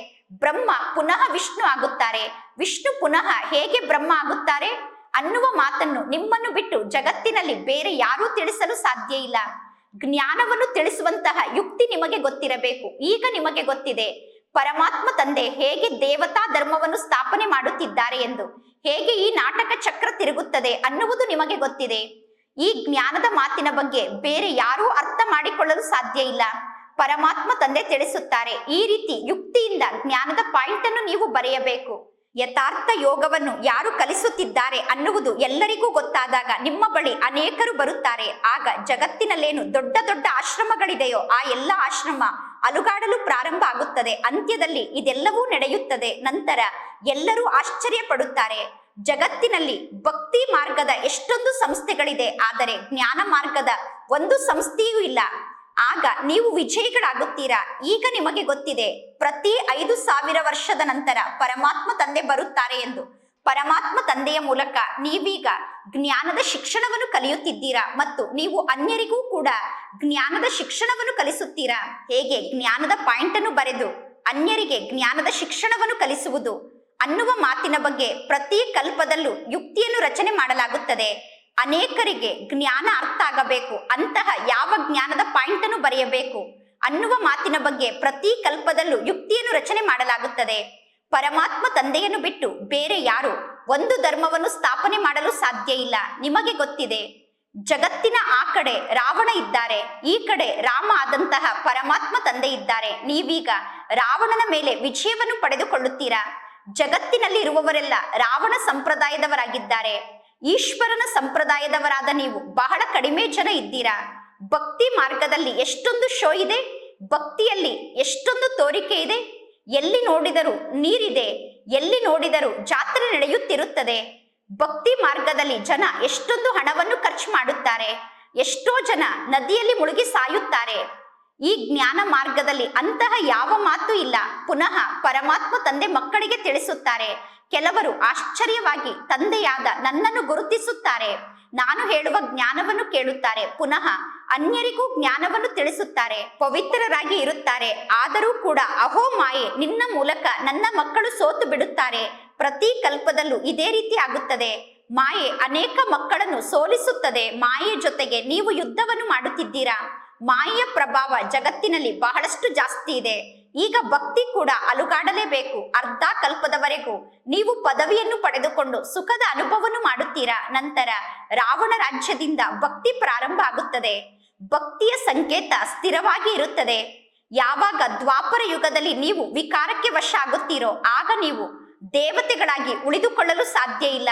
ಬ್ರಹ್ಮ ಪುನಃ ವಿಷ್ಣು ಆಗುತ್ತಾರೆ. ವಿಷ್ಣು ಪುನಃ ಹೇಗೆ ಬ್ರಹ್ಮ ಆಗುತ್ತಾರೆ ಅನ್ನುವ ಮಾತನ್ನು ನಿಮ್ಮನ್ನು ಬಿಟ್ಟು ಜಗತ್ತಿನಲ್ಲಿ ಬೇರೆ ಯಾರೂ ತಿಳಿಸಲು ಸಾಧ್ಯ ಇಲ್ಲ. ಜ್ಞಾನವನ್ನು ತಿಳಿಸುವಂತಹ ಯುಕ್ತಿ ನಿಮಗೆ ಗೊತ್ತಿರಬೇಕು. ಈಗ ನಿಮಗೆ ಗೊತ್ತಿದೆ ಪರಮಾತ್ಮ ತಂದೆ ಹೇಗೆ ದೇವತಾ ಧರ್ಮವನ್ನು ಸ್ಥಾಪನೆ ಮಾಡುತ್ತಿದ್ದಾರೆ ಎಂದು, ಹೇಗೆ ಈ ನಾಟಕ ಚಕ್ರ ತಿರುಗುತ್ತದೆ ಅನ್ನುವುದು ನಿಮಗೆ ಗೊತ್ತಿದೆ. ಈ ಜ್ಞಾನದ ಮಾತಿನ ಬಗ್ಗೆ ಬೇರೆ ಯಾರೂ ಅರ್ಥ ಮಾಡಿಕೊಳ್ಳಲು ಸಾಧ್ಯ ಇಲ್ಲ. ಪರಮಾತ್ಮ ತಂದೆ ತಿಳಿಸುತ್ತಾರೆ. ಈ ರೀತಿ ಯುಕ್ತಿಯಿಂದ ಜ್ಞಾನದ ಪಾಯಿಂಟ್ ಅನ್ನು ನೀವು ಬರೆಯಬೇಕು. ಯಥಾರ್ಥ ಯೋಗವನ್ನು ಯಾರು ಕಲಿಸುತ್ತಿದ್ದಾರೆ ಅನ್ನುವುದು ಎಲ್ಲರಿಗೂ ಗೊತ್ತಾದಾಗ ನಿಮ್ಮ ಬಳಿ ಅನೇಕರು ಬರುತ್ತಾರೆ. ಆಗ ಜಗತ್ತಿನಲ್ಲೇನು ದೊಡ್ಡ ದೊಡ್ಡ ಆಶ್ರಮಗಳಿದೆಯೋ ಆ ಎಲ್ಲ ಆಶ್ರಮ ಅಲುಗಾಡಲು ಪ್ರಾರಂಭ ಆಗುತ್ತದೆ. ಅಂತ್ಯದಲ್ಲಿ ಇದೆಲ್ಲವೂ ನಡೆಯುತ್ತದೆ. ನಂತರ ಎಲ್ಲರೂ ಆಶ್ಚರ್ಯ ಪಡುತ್ತಾರೆ. ಜಗತ್ತಿನಲ್ಲಿ ಭಕ್ತಿ ಮಾರ್ಗದ ಎಷ್ಟೊಂದು ಸಂಸ್ಥೆಗಳಿದೆ, ಆದರೆ ಜ್ಞಾನ ಮಾರ್ಗದ ಒಂದು ಸಂಸ್ಥೆಯೂ ಇಲ್ಲ. ಆಗ ನೀವು ವಿಜಯಿಗಳಾಗುತ್ತೀರಾ. ಈಗ ನಿಮಗೆ ಗೊತ್ತಿದೆ ಪ್ರತಿ 5,000 ವರ್ಷದ ನಂತರ ಪರಮಾತ್ಮ ತಂದೆ ಬರುತ್ತಾರೆ ಎಂದು. ಪರಮಾತ್ಮ ತಂದೆಯ ಮೂಲಕ ನೀವೀಗ ಜ್ಞಾನದ ಶಿಕ್ಷಣವನ್ನು ಕಲಿಯುತ್ತಿದ್ದೀರಾ ಮತ್ತು ನೀವು ಅನ್ಯರಿಗೂ ಕೂಡ ಜ್ಞಾನದ ಶಿಕ್ಷಣವನ್ನು ಕಲಿಸುತ್ತೀರಾ. ಹೇಗೆ ಜ್ಞಾನದ ಪಾಯಿಂಟ್ ಅನ್ನು ಬರೆದು ಅನ್ಯರಿಗೆ ಜ್ಞಾನದ ಶಿಕ್ಷಣವನ್ನು ಕಲಿಸುವುದು ಅನ್ನುವ ಮಾತಿನ ಬಗ್ಗೆ ಪ್ರತಿ ಕಲ್ಪದಲ್ಲೂ ಯುಕ್ತಿಯನ್ನು ರಚನೆ ಮಾಡಲಾಗುತ್ತದೆ. ಅನೇಕರಿಗೆ ಜ್ಞಾನ ಅರ್ಥ ಆಗಬೇಕು, ಅಂತಹ ಯಾವ ಜ್ಞಾನದ ಪಾಯಿಂಟ್ ಅನ್ನು ಬರೆಯಬೇಕು ಅನ್ನುವ ಮಾತಿನ ಬಗ್ಗೆ ಪ್ರತಿ ಕಲ್ಪದಲ್ಲೂ ಯುಕ್ತಿಯನ್ನು ರಚನೆ ಮಾಡಲಾಗುತ್ತದೆ. ಪರಮಾತ್ಮ ತಂದೆಯನ್ನು ಬಿಟ್ಟು ಬೇರೆ ಯಾರು ಒಂದು ಧರ್ಮವನ್ನು ಸ್ಥಾಪನೆ ಮಾಡಲು ಸಾಧ್ಯ ಇಲ್ಲ. ನಿಮಗೆ ಗೊತ್ತಿದೆ ಜಗತ್ತಿನ ಆ ಕಡೆ ರಾವಣ ಇದ್ದಾರೆ, ಈ ಕಡೆ ರಾಮ ಆದಂತಹ ಪರಮಾತ್ಮ ತಂದೆ ಇದ್ದಾರೆ. ನೀವೀಗ ರಾವಣನ ಮೇಲೆ ವಿಜಯವನ್ನು ಪಡೆದುಕೊಳ್ಳುತ್ತೀರಾ. ಜಗತ್ತಿನಲ್ಲಿ ಇರುವವರೆಲ್ಲ ರಾವಣ ಸಂಪ್ರದಾಯದವರಾಗಿದ್ದಾರೆ. ಈಶ್ವರನ ಸಂಪ್ರದಾಯದವರಾದ ನೀವು ಬಹಳ ಕಡಿಮೆ ಜನ ಇದ್ದೀರಾ. ಭಕ್ತಿ ಮಾರ್ಗದಲ್ಲಿ ಎಷ್ಟೊಂದು ಶೋ ಇದೆ, ಭಕ್ತಿಯಲ್ಲಿ ಎಷ್ಟೊಂದು ತೋರಿಕೆ ಇದೆ. ಎಲ್ಲಿ ನೋಡಿದರೂ ನೀರಿದೆ, ಎಲ್ಲಿ ನೋಡಿದರೂ ಜಾತ್ರೆ ನಡೆಯುತ್ತಿರುತ್ತದೆ. ಭಕ್ತಿ ಮಾರ್ಗದಲ್ಲಿ ಜನ ಎಷ್ಟೊಂದು ಹಣವನ್ನು ಖರ್ಚು ಮಾಡುತ್ತಾರೆ, ಎಷ್ಟೋ ಜನ ನದಿಯಲ್ಲಿ ಮುಳುಗಿ ಸಾಯುತ್ತಾರೆ. ಈ ಜ್ಞಾನ ಮಾರ್ಗದಲ್ಲಿ ಅಂತಹ ಯಾವ ಮಾತು ಇಲ್ಲ. ಪುನಃ ಪರಮಾತ್ಮ ತಂದೆ ಮಕ್ಕಳಿಗೆ ತಿಳಿಸುತ್ತಾರೆ. ಕೆಲವರು ಆಶ್ಚರ್ಯವಾಗಿ ತಂದೆಯಾದ ನನ್ನನ್ನು ಗುರುತಿಸುತ್ತಾರೆ, ನಾನು ಹೇಳುವ ಜ್ಞಾನವನ್ನು ಕೇಳುತ್ತಾರೆ, ಪುನಃ ಅನ್ಯರಿಗೂ ಜ್ಞಾನವನ್ನು ತಿಳಿಸುತ್ತಾರೆ, ಪವಿತ್ರರಾಗಿ ಇರುತ್ತಾರೆ. ಆದರೂ ಕೂಡ ಅಹೋ ಮಾಯೆ, ನಿನ್ನ ಮೂಲಕ ನನ್ನ ಮಕ್ಕಳು ಸೋತು ಬಿಡುತ್ತಾರೆ. ಪ್ರತಿ ಕಲ್ಪದಲ್ಲೂ ಇದೇ ರೀತಿ ಆಗುತ್ತದೆ. ಮಾಯೆ ಅನೇಕ ಮಕ್ಕಳನ್ನು ಸೋಲಿಸುತ್ತದೆ. ಮಾಯೆಯ ಜೊತೆಗೆ ನೀವು ಯುದ್ಧವನ್ನು ಮಾಡುತ್ತಿದ್ದೀರಾ. ಮಾಯೆಯ ಪ್ರಭಾವ ಜಗತ್ತಿನಲ್ಲಿ ಬಹಳಷ್ಟು ಜಾಸ್ತಿ ಇದೆ. ಈಗ ಭಕ್ತಿ ಕೂಡ ಅಲುಗಾಡಲೇಬೇಕು. ಅರ್ಧ ಕಲ್ಪದವರೆಗೂ ನೀವು ಪದವಿಯನ್ನು ಪಡೆದುಕೊಂಡು ಸುಖದ ಅನುಭವವನ್ನು ಮಾಡುತ್ತೀರಾ. ನಂತರ ರಾವಣ ರಾಜ್ಯದಿಂದ ಭಕ್ತಿ ಪ್ರಾರಂಭ ಆಗುತ್ತದೆ. ಭಕ್ತಿಯ ಸಂಕೇತ ಸ್ಥಿರವಾಗಿ ಇರುತ್ತದೆ. ಯಾವಾಗ ದ್ವಾಪರ ಯುಗದಲ್ಲಿ ನೀವು ವಿಕಾರಕ್ಕೆ ವಶ ಆಗುತ್ತೀರೋ ಆಗ ನೀವು ದೇವತೆಗಳಾಗಿ ಉಳಿದುಕೊಳ್ಳಲು ಸಾಧ್ಯ ಇಲ್ಲ.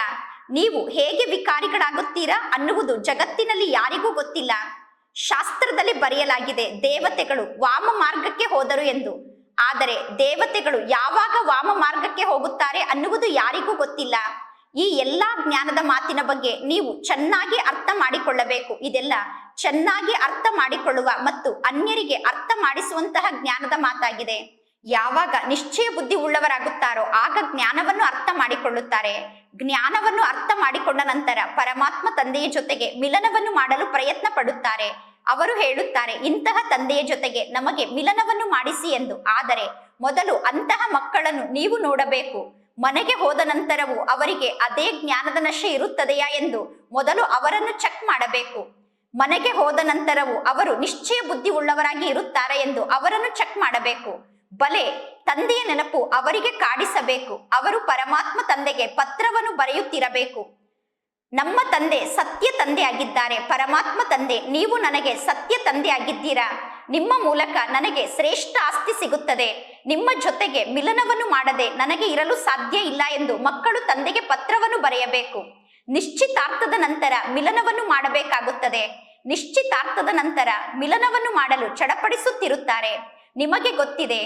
ನೀವು ಹೇಗೆ ವಿಕಾರಿಗಳಾಗುತ್ತೀರಾ ಅನ್ನುವುದು ಜಗತ್ತಿನಲ್ಲಿ ಯಾರಿಗೂ ಗೊತ್ತಿಲ್ಲ. ಶಾಸ್ತ್ರದಲ್ಲಿ ಬರೆಯಲಾಗಿದೆ ದೇವತೆಗಳು ವಾಮ ಮಾರ್ಗಕ್ಕೆ ಹೋದರು ಎಂದು. ಆದರೆ ದೇವತೆಗಳು ಯಾವಾಗ ವಾಮ ಮಾರ್ಗಕ್ಕೆ ಹೋಗುತ್ತಾರೆ ಅನ್ನುವುದು ಯಾರಿಗೂ ಗೊತ್ತಿಲ್ಲ. ಈ ಎಲ್ಲಾ ಜ್ಞಾನದ ಮಾತಿನ ಬಗ್ಗೆ ನೀವು ಚೆನ್ನಾಗಿ ಅರ್ಥ ಮಾಡಿಕೊಳ್ಳಬೇಕು. ಇದೆಲ್ಲ ಚೆನ್ನಾಗಿ ಅರ್ಥ ಮಾಡಿಕೊಳ್ಳುವ ಮತ್ತು ಅನ್ಯರಿಗೆ ಅರ್ಥ ಮಾಡಿಸುವಂತಹ ಜ್ಞಾನದ ಮಾತಾಗಿದೆ. ಯಾವಾಗ ನಿಶ್ಚಯ ಬುದ್ಧಿ ಉಳ್ಳವರಾಗುತ್ತಾರೋ ಆಗ ಜ್ಞಾನವನ್ನು ಅರ್ಥ ಮಾಡಿಕೊಳ್ಳುತ್ತಾರೆ. ಜ್ಞಾನವನ್ನು ಅರ್ಥ ಮಾಡಿಕೊಂಡ ನಂತರ ಪರಮಾತ್ಮ ತಂದೆಯ ಜೊತೆಗೆ ಮಿಲನವನ್ನು ಮಾಡಲು ಪ್ರಯತ್ನ ಪಡುತ್ತಾರೆ. ಅವರು ಹೇಳುತ್ತಾರೆ, ಇಂತಹ ತಂದೆಯ ಜೊತೆಗೆ ನಮಗೆ ಮಿಲನವನ್ನು ಮಾಡಿಸಿ ಎಂದು. ಆದರೆ ಮೊದಲು ಅಂತಹ ಮಕ್ಕಳನ್ನು ನೀವು ನೋಡಬೇಕು. ಮನೆಗೆ ಹೋದ ನಂತರವೂ ಅವರಿಗೆ ಅದೇ ಜ್ಞಾನದ ನಶೆ ಇರುತ್ತದೆಯಾ ಎಂದು ಮೊದಲು ಅವರನ್ನು ಚೆಕ್ ಮಾಡಬೇಕು. ಮನೆಗೆ ಹೋದ ನಂತರವೂ ಅವರು ನಿಶ್ಚಯ ಬುದ್ಧಿ ಉಳ್ಳವರಾಗಿ ಇರುತ್ತಾರೆ ಎಂದು ಅವರನ್ನು ಚೆಕ್ ಮಾಡಬೇಕು. ಬಲೆ ತಂದೆಯ ನೆನಪು ಅವರಿಗೆ ಕಾಡಿಸಬೇಕು. ಅವರು ಪರಮಾತ್ಮ ತಂದೆಗೆ ಪತ್ರವನ್ನು ಬರೆಯುತ್ತಿರಬೇಕು. ನಮ್ಮ ತಂದೆ ಸತ್ಯ ತಂದೆ ಆಗಿದ್ದಾರೆ. ಪರಮಾತ್ಮ ತಂದೆ, ನೀವು ನನಗೆ ಸತ್ಯ ತಂದೆ ಆಗಿದ್ದೀರಾ. ನಿಮ್ಮ ಮೂಲಕ ನನಗೆ ಶ್ರೇಷ್ಠ ಆಸ್ತಿ ಸಿಗುತ್ತದೆ. ನಿಮ್ಮ ಜೊತೆಗೆ ಮಿಲನವನ್ನು ಮಾಡದೆ ನನಗೆ ಇರಲು ಸಾಧ್ಯ ಇಲ್ಲ ಎಂದು ಮಕ್ಕಳು ತಂದೆಗೆ ಪತ್ರವನ್ನು ಬರೆಯಬೇಕು. ನಿಶ್ಚಿತಾರ್ಥದ ನಂತರ ಮಿಲನವನ್ನು ಮಾಡಬೇಕಾಗುತ್ತದೆ. ನಿಶ್ಚಿತಾರ್ಥದ ನಂತರ ಮಿಲನವನ್ನು ಮಾಡಲು ಚಡಪಡಿಸುತ್ತಿರುತ್ತಾರೆ. ನಿಮಗೆ ಗೊತ್ತಿದೆ,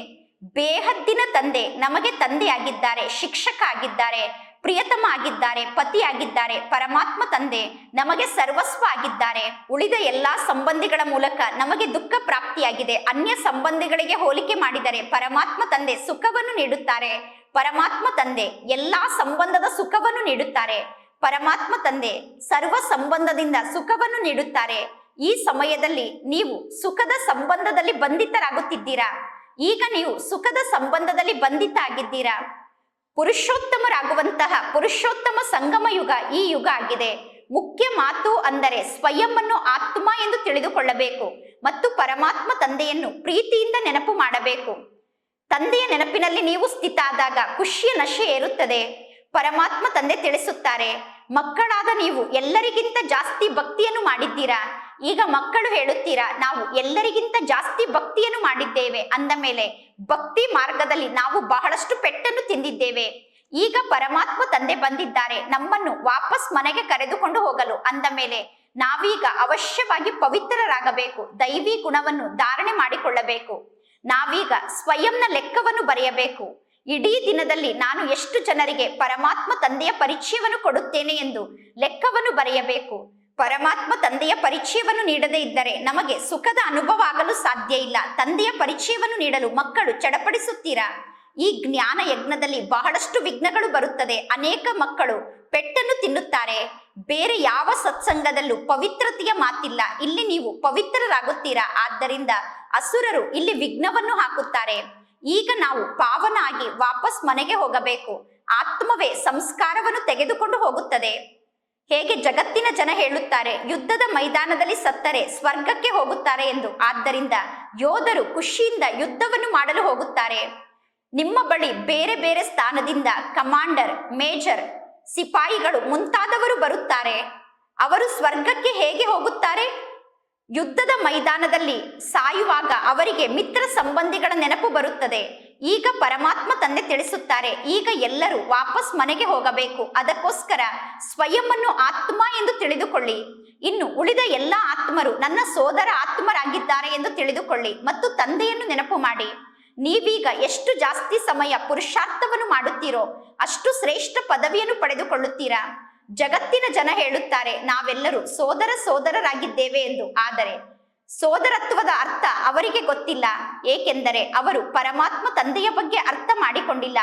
ಬೇಹದ್ದಿನ ತಂದೆ ನಮಗೆ ತಂದೆಯಾಗಿದ್ದಾರೆ, ಶಿಕ್ಷಕ ಆಗಿದ್ದಾರೆ, ಪ್ರಿಯತಮ ಆಗಿದ್ದಾರೆ, ಪತಿ ಆಗಿದ್ದಾರೆ. ಪರಮಾತ್ಮ ತಂದೆ ನಮಗೆ ಸರ್ವಸ್ವ ಆಗಿದ್ದಾರೆ. ಉಳಿದ ಎಲ್ಲಾ ಸಂಬಂಧಿಗಳ ಮೂಲಕ ನಮಗೆ ದುಃಖ ಪ್ರಾಪ್ತಿಯಾಗಿದೆ. ಅನ್ಯ ಸಂಬಂಧಿಗಳಿಗೆ ಹೋಲಿಕೆ ಮಾಡಿದರೆ ಪರಮಾತ್ಮ ತಂದೆ ಸುಖವನ್ನು ನೀಡುತ್ತಾರೆ. ಪರಮಾತ್ಮ ತಂದೆ ಎಲ್ಲಾ ಸಂಬಂಧದ ಸುಖವನ್ನು ನೀಡುತ್ತಾರೆ. ಪರಮಾತ್ಮ ತಂದೆ ಸರ್ವ ಸಂಬಂಧದಿಂದ ಸುಖವನ್ನು ನೀಡುತ್ತಾರೆ. ಈ ಸಮಯದಲ್ಲಿ ನೀವು ಸುಖದ ಸಂಬಂಧದಲ್ಲಿ ಬಂಧಿತರಾಗುತ್ತಿದ್ದೀರಾ. ಈಗ ನೀವು ಸುಖದ ಸಂಬಂಧದಲ್ಲಿ ಬಂಧಿತ ಆಗಿದ್ದೀರಾ. ಪುರುಷೋತ್ತಮರಾಗುವಂತಹ ಪುರುಷೋತ್ತಮ ಸಂಗಮ ಯುಗ ಈ ಯುಗ ಆಗಿದೆ. ಮುಖ್ಯ ಮಾತು ಅಂದರೆ ಸ್ವಯಂವನ್ನು ಆತ್ಮ ಎಂದು ತಿಳಿದುಕೊಳ್ಳಬೇಕು ಮತ್ತು ಪರಮಾತ್ಮ ತಂದೆಯನ್ನು ಪ್ರೀತಿಯಿಂದ ನೆನಪು ಮಾಡಬೇಕು. ತಂದೆಯ ನೆನಪಿನಲ್ಲಿ ನೀವು ಸ್ಥಿತ ಆದಾಗ ಖುಷಿಯ ನಶೆ ಏರುತ್ತದೆ. ಪರಮಾತ್ಮ ತಂದೆ ತಿಳಿಸುತ್ತಾರೆ, ಮಕ್ಕಳಾದ ನೀವು ಎಲ್ಲರಿಗಿಂತ ಜಾಸ್ತಿ ಭಕ್ತಿಯನ್ನು ಮಾಡಿದ್ದೀರಾ. ಈಗ ಮಕ್ಕಳು ಹೇಳುತ್ತೀರಾ, ನಾವು ಎಲ್ಲರಿಗಿಂತ ಜಾಸ್ತಿ ಭಕ್ತಿಯನ್ನು ಮಾಡಿದ್ದೇವೆ. ಅಂದ ಮೇಲೆ ಭಕ್ತಿ ಮಾರ್ಗದಲ್ಲಿ ನಾವು ಬಹಳಷ್ಟು ಪೆಟ್ಟನ್ನು ತಿಂದಿದ್ದೇವೆ. ಈಗ ಪರಮಾತ್ಮ ತಂದೆ ಬಂದಿದ್ದಾರೆ ನಮ್ಮನ್ನು ವಾಪಸ್ ಮನೆಗೆ ಕರೆದುಕೊಂಡು ಹೋಗಲು. ಅಂದ ಮೇಲೆ ನಾವೀಗ ಅವಶ್ಯವಾಗಿ ಪವಿತ್ರರಾಗಬೇಕು. ದೈವಿ ಗುಣವನ್ನು ಧಾರಣೆ ಮಾಡಿಕೊಳ್ಳಬೇಕು. ನಾವೀಗ ಸ್ವಯಂನ ಲೆಕ್ಕವನ್ನು ಬರೆಯಬೇಕು. ಇಡೀ ದಿನದಲ್ಲಿ ನಾನು ಎಷ್ಟು ಜನರಿಗೆ ಪರಮಾತ್ಮ ತಂದೆಯ ಪರಿಚಯವನ್ನು ಕೊಡುತ್ತೇನೆ ಎಂದು ಲೆಕ್ಕವನ್ನು ಬರೆಯಬೇಕು. ಪರಮಾತ್ಮ ತಂದೆಯ ಪರಿಚಯವನ್ನು ನೀಡದೇ ಇದ್ದರೆ ನಮಗೆ ಸುಖದ ಅನುಭವ ಆಗಲು ಸಾಧ್ಯ ಇಲ್ಲ. ತಂದೆಯ ಪರಿಚಯವನ್ನು ನೀಡಲು ಮಕ್ಕಳು ಚಡಪಡಿಸುತ್ತೀರಾ. ಈ ಜ್ಞಾನ ಯಜ್ಞದಲ್ಲಿ ಬಹಳಷ್ಟು ವಿಘ್ನಗಳು ಬರುತ್ತದೆ. ಅನೇಕ ಮಕ್ಕಳು ಪೆಟ್ಟನ್ನು ತಿನ್ನುತ್ತಾರೆ. ಬೇರೆ ಯಾವ ಸತ್ಸಂಗದಲ್ಲೂ ಪವಿತ್ರತೆಯ ಮಾತಿಲ್ಲ. ಇಲ್ಲಿ ನೀವು ಪವಿತ್ರರಾಗುತ್ತೀರಾ. ಆದ್ದರಿಂದ ಅಸುರರು ಇಲ್ಲಿ ವಿಘ್ನವನ್ನು ಹಾಕುತ್ತಾರೆ. ಈಗ ನಾವು ಪಾವನ ಆಗಿ ವಾಪಸ್ ಮನೆಗೆ ಹೋಗಬೇಕು. ಆತ್ಮವೇ ಸಂಸ್ಕಾರವನ್ನು ತೆಗೆದುಕೊಂಡು ಹೋಗುತ್ತದೆ. ಹೇಗೆ ಜಗತ್ತಿನ ಜನ ಹೇಳುತ್ತಾರೆ, ಯುದ್ಧದ ಮೈದಾನದಲ್ಲಿ ಸತ್ತರೆ ಸ್ವರ್ಗಕ್ಕೆ ಹೋಗುತ್ತಾರೆ ಎಂದು. ಆದ್ದರಿಂದ ಯೋಧರು ಖುಷಿಯಿಂದ ಯುದ್ಧವನ್ನು ಮಾಡಲು ಹೋಗುತ್ತಾರೆ. ನಿಮ್ಮ ಬಳಿ ಬೇರೆ ಬೇರೆ ಸ್ಥಾನದಿಂದ ಕಮಾಂಡರ್, ಮೇಜರ್, ಸಿಪಾಯಿಗಳು ಮುಂತಾದವರು ಬರುತ್ತಾರೆ. ಅವರು ಸ್ವರ್ಗಕ್ಕೆ ಹೇಗೆ ಹೋಗುತ್ತಾರೆ? ಯುದ್ಧದ ಮೈದಾನದಲ್ಲಿ ಸಾಯುವಾಗ ಅವರಿಗೆ ಮಿತ್ರ ಸಂಬಂಧಿಗಳ ನೆನಪು ಬರುತ್ತದೆ. ಈಗ ಪರಮಾತ್ಮ ತಂದೆ ತಿಳಿಸುತ್ತಾರೆ, ಈಗ ಎಲ್ಲರೂ ವಾಪಸ್ ಮನೆಗೆ ಹೋಗಬೇಕು. ಅದಕ್ಕೋಸ್ಕರ ಸ್ವಯಂವನ್ನು ಆತ್ಮ ಎಂದು ತಿಳಿದುಕೊಳ್ಳಿ. ಇನ್ನು ಉಳಿದ ಎಲ್ಲ ಆತ್ಮರು ನನ್ನ ಸೋದರ ಆತ್ಮರಾಗಿದ್ದಾರೆ ಎಂದು ತಿಳಿದುಕೊಳ್ಳಿ ಮತ್ತು ತಂದೆಯನ್ನು ನೆನಪು ಮಾಡಿ. ನೀವೀಗ ಎಷ್ಟು ಜಾಸ್ತಿ ಸಮಯ ಪುರುಷಾರ್ಥವನ್ನು ಮಾಡುತ್ತೀರೋ ಅಷ್ಟು ಶ್ರೇಷ್ಠ ಪದವಿಯನ್ನು ಪಡೆದುಕೊಳ್ಳುತ್ತೀರಾ. ಜಗತ್ತಿನ ಜನ ಹೇಳುತ್ತಾರೆ ನಾವೆಲ್ಲರೂ ಸೋದರರಾಗಿದ್ದೇವೆ ಎಂದು. ಆದರೆ ಸೋದರತ್ವದ ಅರ್ಥ ಅವರಿಗೆ ಗೊತ್ತಿಲ್ಲ, ಏಕೆಂದರೆ ಅವರು ಪರಮಾತ್ಮ ತಂದೆಯ ಬಗ್ಗೆ ಅರ್ಥ ಮಾಡಿಕೊಂಡಿಲ್ಲ.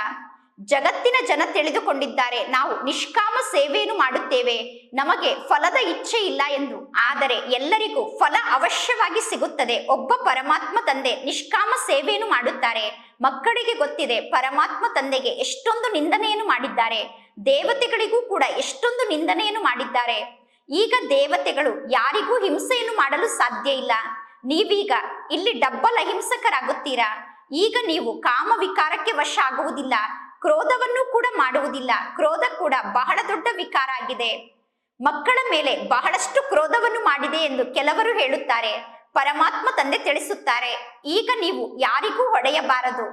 ಜಗತ್ತಿನ ಜನ ತಿಳಿದುಕೊಂಡಿದ್ದಾರೆ ನಾವು ನಿಷ್ಕಾಮ ಸೇವೆಯನ್ನು ಮಾಡುತ್ತೇವೆ, ನಮಗೆ ಫಲದ ಇಚ್ಛೆ ಇಲ್ಲ ಎಂದು. ಆದರೆ ಎಲ್ಲರಿಗೂ ಫಲ ಅವಶ್ಯವಾಗಿ ಸಿಗುತ್ತದೆ. ಒಬ್ಬ ಪರಮಾತ್ಮ ತಂದೆ ನಿಷ್ಕಾಮ ಸೇವೆಯನ್ನು ಮಾಡುತ್ತಾರೆ. ಮಕ್ಕಳಿಗೆ ಗೊತ್ತಿದೆ ಪರಮಾತ್ಮ ತಂದೆಗೆ ಎಷ್ಟೊಂದು ನಿಂದನೆಯನ್ನು ಮಾಡಿದ್ದಾರೆ, ದೇವತೆಗಳಿಗೂ ಕೂಡ ಎಷ್ಟೊಂದು ನಿಂದನೆಯನ್ನು ಮಾಡಿದ್ದಾರೆ. ಈಗ ದೇವತೆಗಳು ಯಾರಿಗೂ ಹಿಂಸೆಯನ್ನು ಮಾಡಲು ಸಾಧ್ಯ ಇಲ್ಲ. ನೀವೀಗ ಇಲ್ಲಿ ಡಬ್ಬಲ್ ಅಹಿಂಸಕರಾಗುತ್ತೀರಾ. ಈಗ ನೀವು ಕಾಮ ವಿಕಾರಕ್ಕೆ ವಶ ಆಗುವುದಿಲ್ಲ, ಕ್ರೋಧವನ್ನು ಕೂಡ ಮಾಡುವುದಿಲ್ಲ. ಕ್ರೋಧ ಕೂಡ ಬಹಳ ದೊಡ್ಡ ವಿಕಾರ ಆಗಿದೆ. ಮಕ್ಕಳ ಮೇಲೆ ಬಹಳಷ್ಟು ಕ್ರೋಧವನ್ನು ಮಾಡಿದೆ ಎಂದು ಕೆಲವರು ಹೇಳುತ್ತಾರೆ. ಪರಮಾತ್ಮ ತಂದೆ ತಿಳಿಸುತ್ತಾರೆ, ಈಗ ನೀವು ಯಾರಿಗೂ ಹೊಡೆಯಬಾರದು,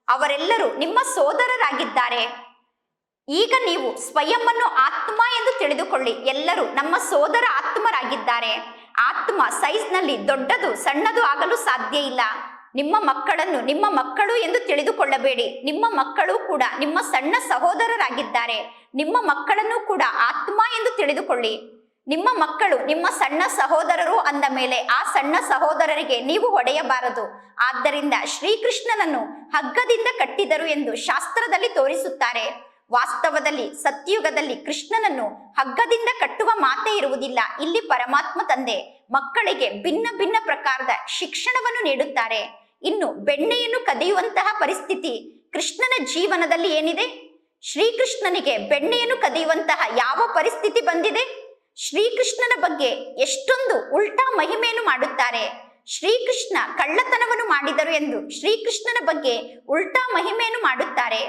ಅವರೆಲ್ಲರೂ ನಿಮ್ಮ ಸೋದರರಾಗಿದ್ದಾರೆ. ಈಗ ನೀವು ಸ್ವಯಂವನ್ನು ಆತ್ಮ ಎಂದು ತಿಳಿದುಕೊಳ್ಳಿ. ಎಲ್ಲರೂ ನಮ್ಮ ಸೋದರ ಆತ್ಮರಾಗಿದ್ದಾರೆ. ಆತ್ಮ ಸೈಜ್ನಲ್ಲಿ ದೊಡ್ಡದು ಸಣ್ಣದು ಆಗಲು ಸಾಧ್ಯ ಇಲ್ಲ. ನಿಮ್ಮ ಮಕ್ಕಳನ್ನು ನಿಮ್ಮ ಮಕ್ಕಳು ಎಂದು ತಿಳಿದುಕೊಳ್ಳಬೇಡಿ. ನಿಮ್ಮ ಮಕ್ಕಳು ಕೂಡ ನಿಮ್ಮ ಸಣ್ಣ ಸಹೋದರರಾಗಿದ್ದಾರೆ. ನಿಮ್ಮ ಮಕ್ಕಳನ್ನು ಕೂಡ ಆತ್ಮ ಎಂದು ತಿಳಿದುಕೊಳ್ಳಿ. ನಿಮ್ಮ ಮಕ್ಕಳು ನಿಮ್ಮ ಸಣ್ಣ ಸಹೋದರರು ಅಂದ ಮೇಲೆ ಆ ಸಣ್ಣ ಸಹೋದರರಿಗೆ ನೀವು ಹೊಡೆಯಬಾರದು. ಆದ್ದರಿಂದ ಶ್ರೀಕೃಷ್ಣನನ್ನು ಹಗ್ಗದಿಂದ ಕಟ್ಟಿದರು ಎಂದು ಶಾಸ್ತ್ರದಲ್ಲಿ ತೋರಿಸುತ್ತಾರೆ. ವಾಸ್ತವದಲ್ಲಿ ಸತ್ಯುಗದಲ್ಲಿ ಕೃಷ್ಣನನ್ನು ಹಗ್ಗದಿಂದ ಕಟ್ಟುವ ಮಾತೇ ಇರುವುದಿಲ್ಲ. ಇಲ್ಲಿ ಪರಮಾತ್ಮ ತಂದೆ ಮಕ್ಕಳಿಗೆ ಭಿನ್ನ ಭಿನ್ನ ಪ್ರಕಾರದ ಶಿಕ್ಷಣವನ್ನು ನೀಡುತ್ತಾರೆ. ಇನ್ನು ಬೆಣ್ಣೆಯನ್ನು ಕದಿಯುವಂತಹ ಪರಿಸ್ಥಿತಿ ಕೃಷ್ಣನ ಜೀವನದಲ್ಲಿ ಏನಿದೆ? ಶ್ರೀಕೃಷ್ಣನಿಗೆ ಬೆಣ್ಣೆಯನ್ನು ಕದಿಯುವಂತಹ ಯಾವ ಪರಿಸ್ಥಿತಿ ಬಂದಿದೆ? ಶ್ರೀಕೃಷ್ಣನ ಬಗ್ಗೆ ಎಷ್ಟೊಂದು ಉಲ್ಟಾ ಮಹಿಮೆಯನ್ನು ಮಾಡುತ್ತಾರೆ. ಶ್ರೀಕೃಷ್ಣ ಕಳ್ಳತನವನ್ನು ಮಾಡಿದರು ಎಂದು ಶ್ರೀಕೃಷ್ಣನ ಬಗ್ಗೆ ಉಲ್ಟಾ ಮಹಿಮೆಯನ್ನು ಮಾಡುತ್ತಾರೆ.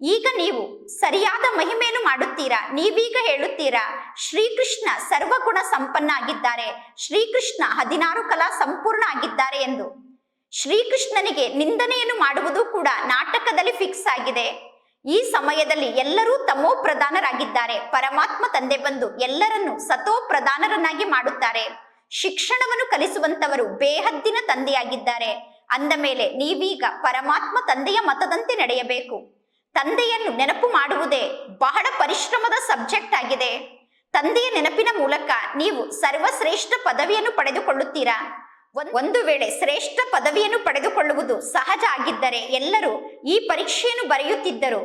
ಈಗ ನೀವು ಸರಿಯಾದ ಮಹಿಮೆಯನ್ನು ಮಾಡುತ್ತೀರಾ. ನೀವೀಗ ಹೇಳುತ್ತೀರಾ ಶ್ರೀಕೃಷ್ಣ ಸರ್ವಗುಣ ಸಂಪನ್ನ ಆಗಿದ್ದಾರೆ, ಶ್ರೀಕೃಷ್ಣ 16 ಕಲಾ ಸಂಪೂರ್ಣ ಆಗಿದ್ದಾರೆ ಎಂದು. ಶ್ರೀಕೃಷ್ಣನಿಗೆ ನಿಂದನೆಯನ್ನು ಮಾಡುವುದು ಕೂಡ ನಾಟಕದಲ್ಲಿ ಫಿಕ್ಸ್ ಆಗಿದೆ. ಈ ಸಮಯದಲ್ಲಿ ಎಲ್ಲರೂ ತಮೋ ಪ್ರಧಾನರಾಗಿದ್ದಾರೆ. ಪರಮಾತ್ಮ ತಂದೆ ಬಂದು ಎಲ್ಲರನ್ನು ಸತೋ ಪ್ರಧಾನರನ್ನಾಗಿ ಮಾಡುತ್ತಾರೆ. ಶಿಕ್ಷಣವನ್ನು ಕಲಿಸುವಂತವರು ಬೇಹದ್ದಿನ ತಂದೆಯಾಗಿದ್ದಾರೆ. ಅಂದ ಮೇಲೆ ನೀವೀಗ ಪರಮಾತ್ಮ ತಂದೆಯ ಮತದಂತೆ ನಡೆಯಬೇಕು. ತಂದೆಯನ್ನು ನೆನಪು ಮಾಡುವುದೇ ಬಹಳ ಪರಿಶ್ರಮದ ಸಬ್ಜೆಕ್ಟ್ ಆಗಿದೆ. ತಂದೆಯ ನೆನಪಿನ ಮೂಲಕ ನೀವು ಸರ್ವಶ್ರೇಷ್ಠ ಪದವಿಯನ್ನು ಪಡೆದುಕೊಳ್ಳುತ್ತೀರಾ. ಒಂದು ವೇಳೆ ಶ್ರೇಷ್ಠ ಪದವಿಯನ್ನು ಪಡೆದುಕೊಳ್ಳುವುದು ಸಹಜ ಆಗಿದ್ದರೆ ಎಲ್ಲರೂ ಈ ಪರೀಕ್ಷೆಯನ್ನು ಬರೆಯುತ್ತಿದ್ದರು.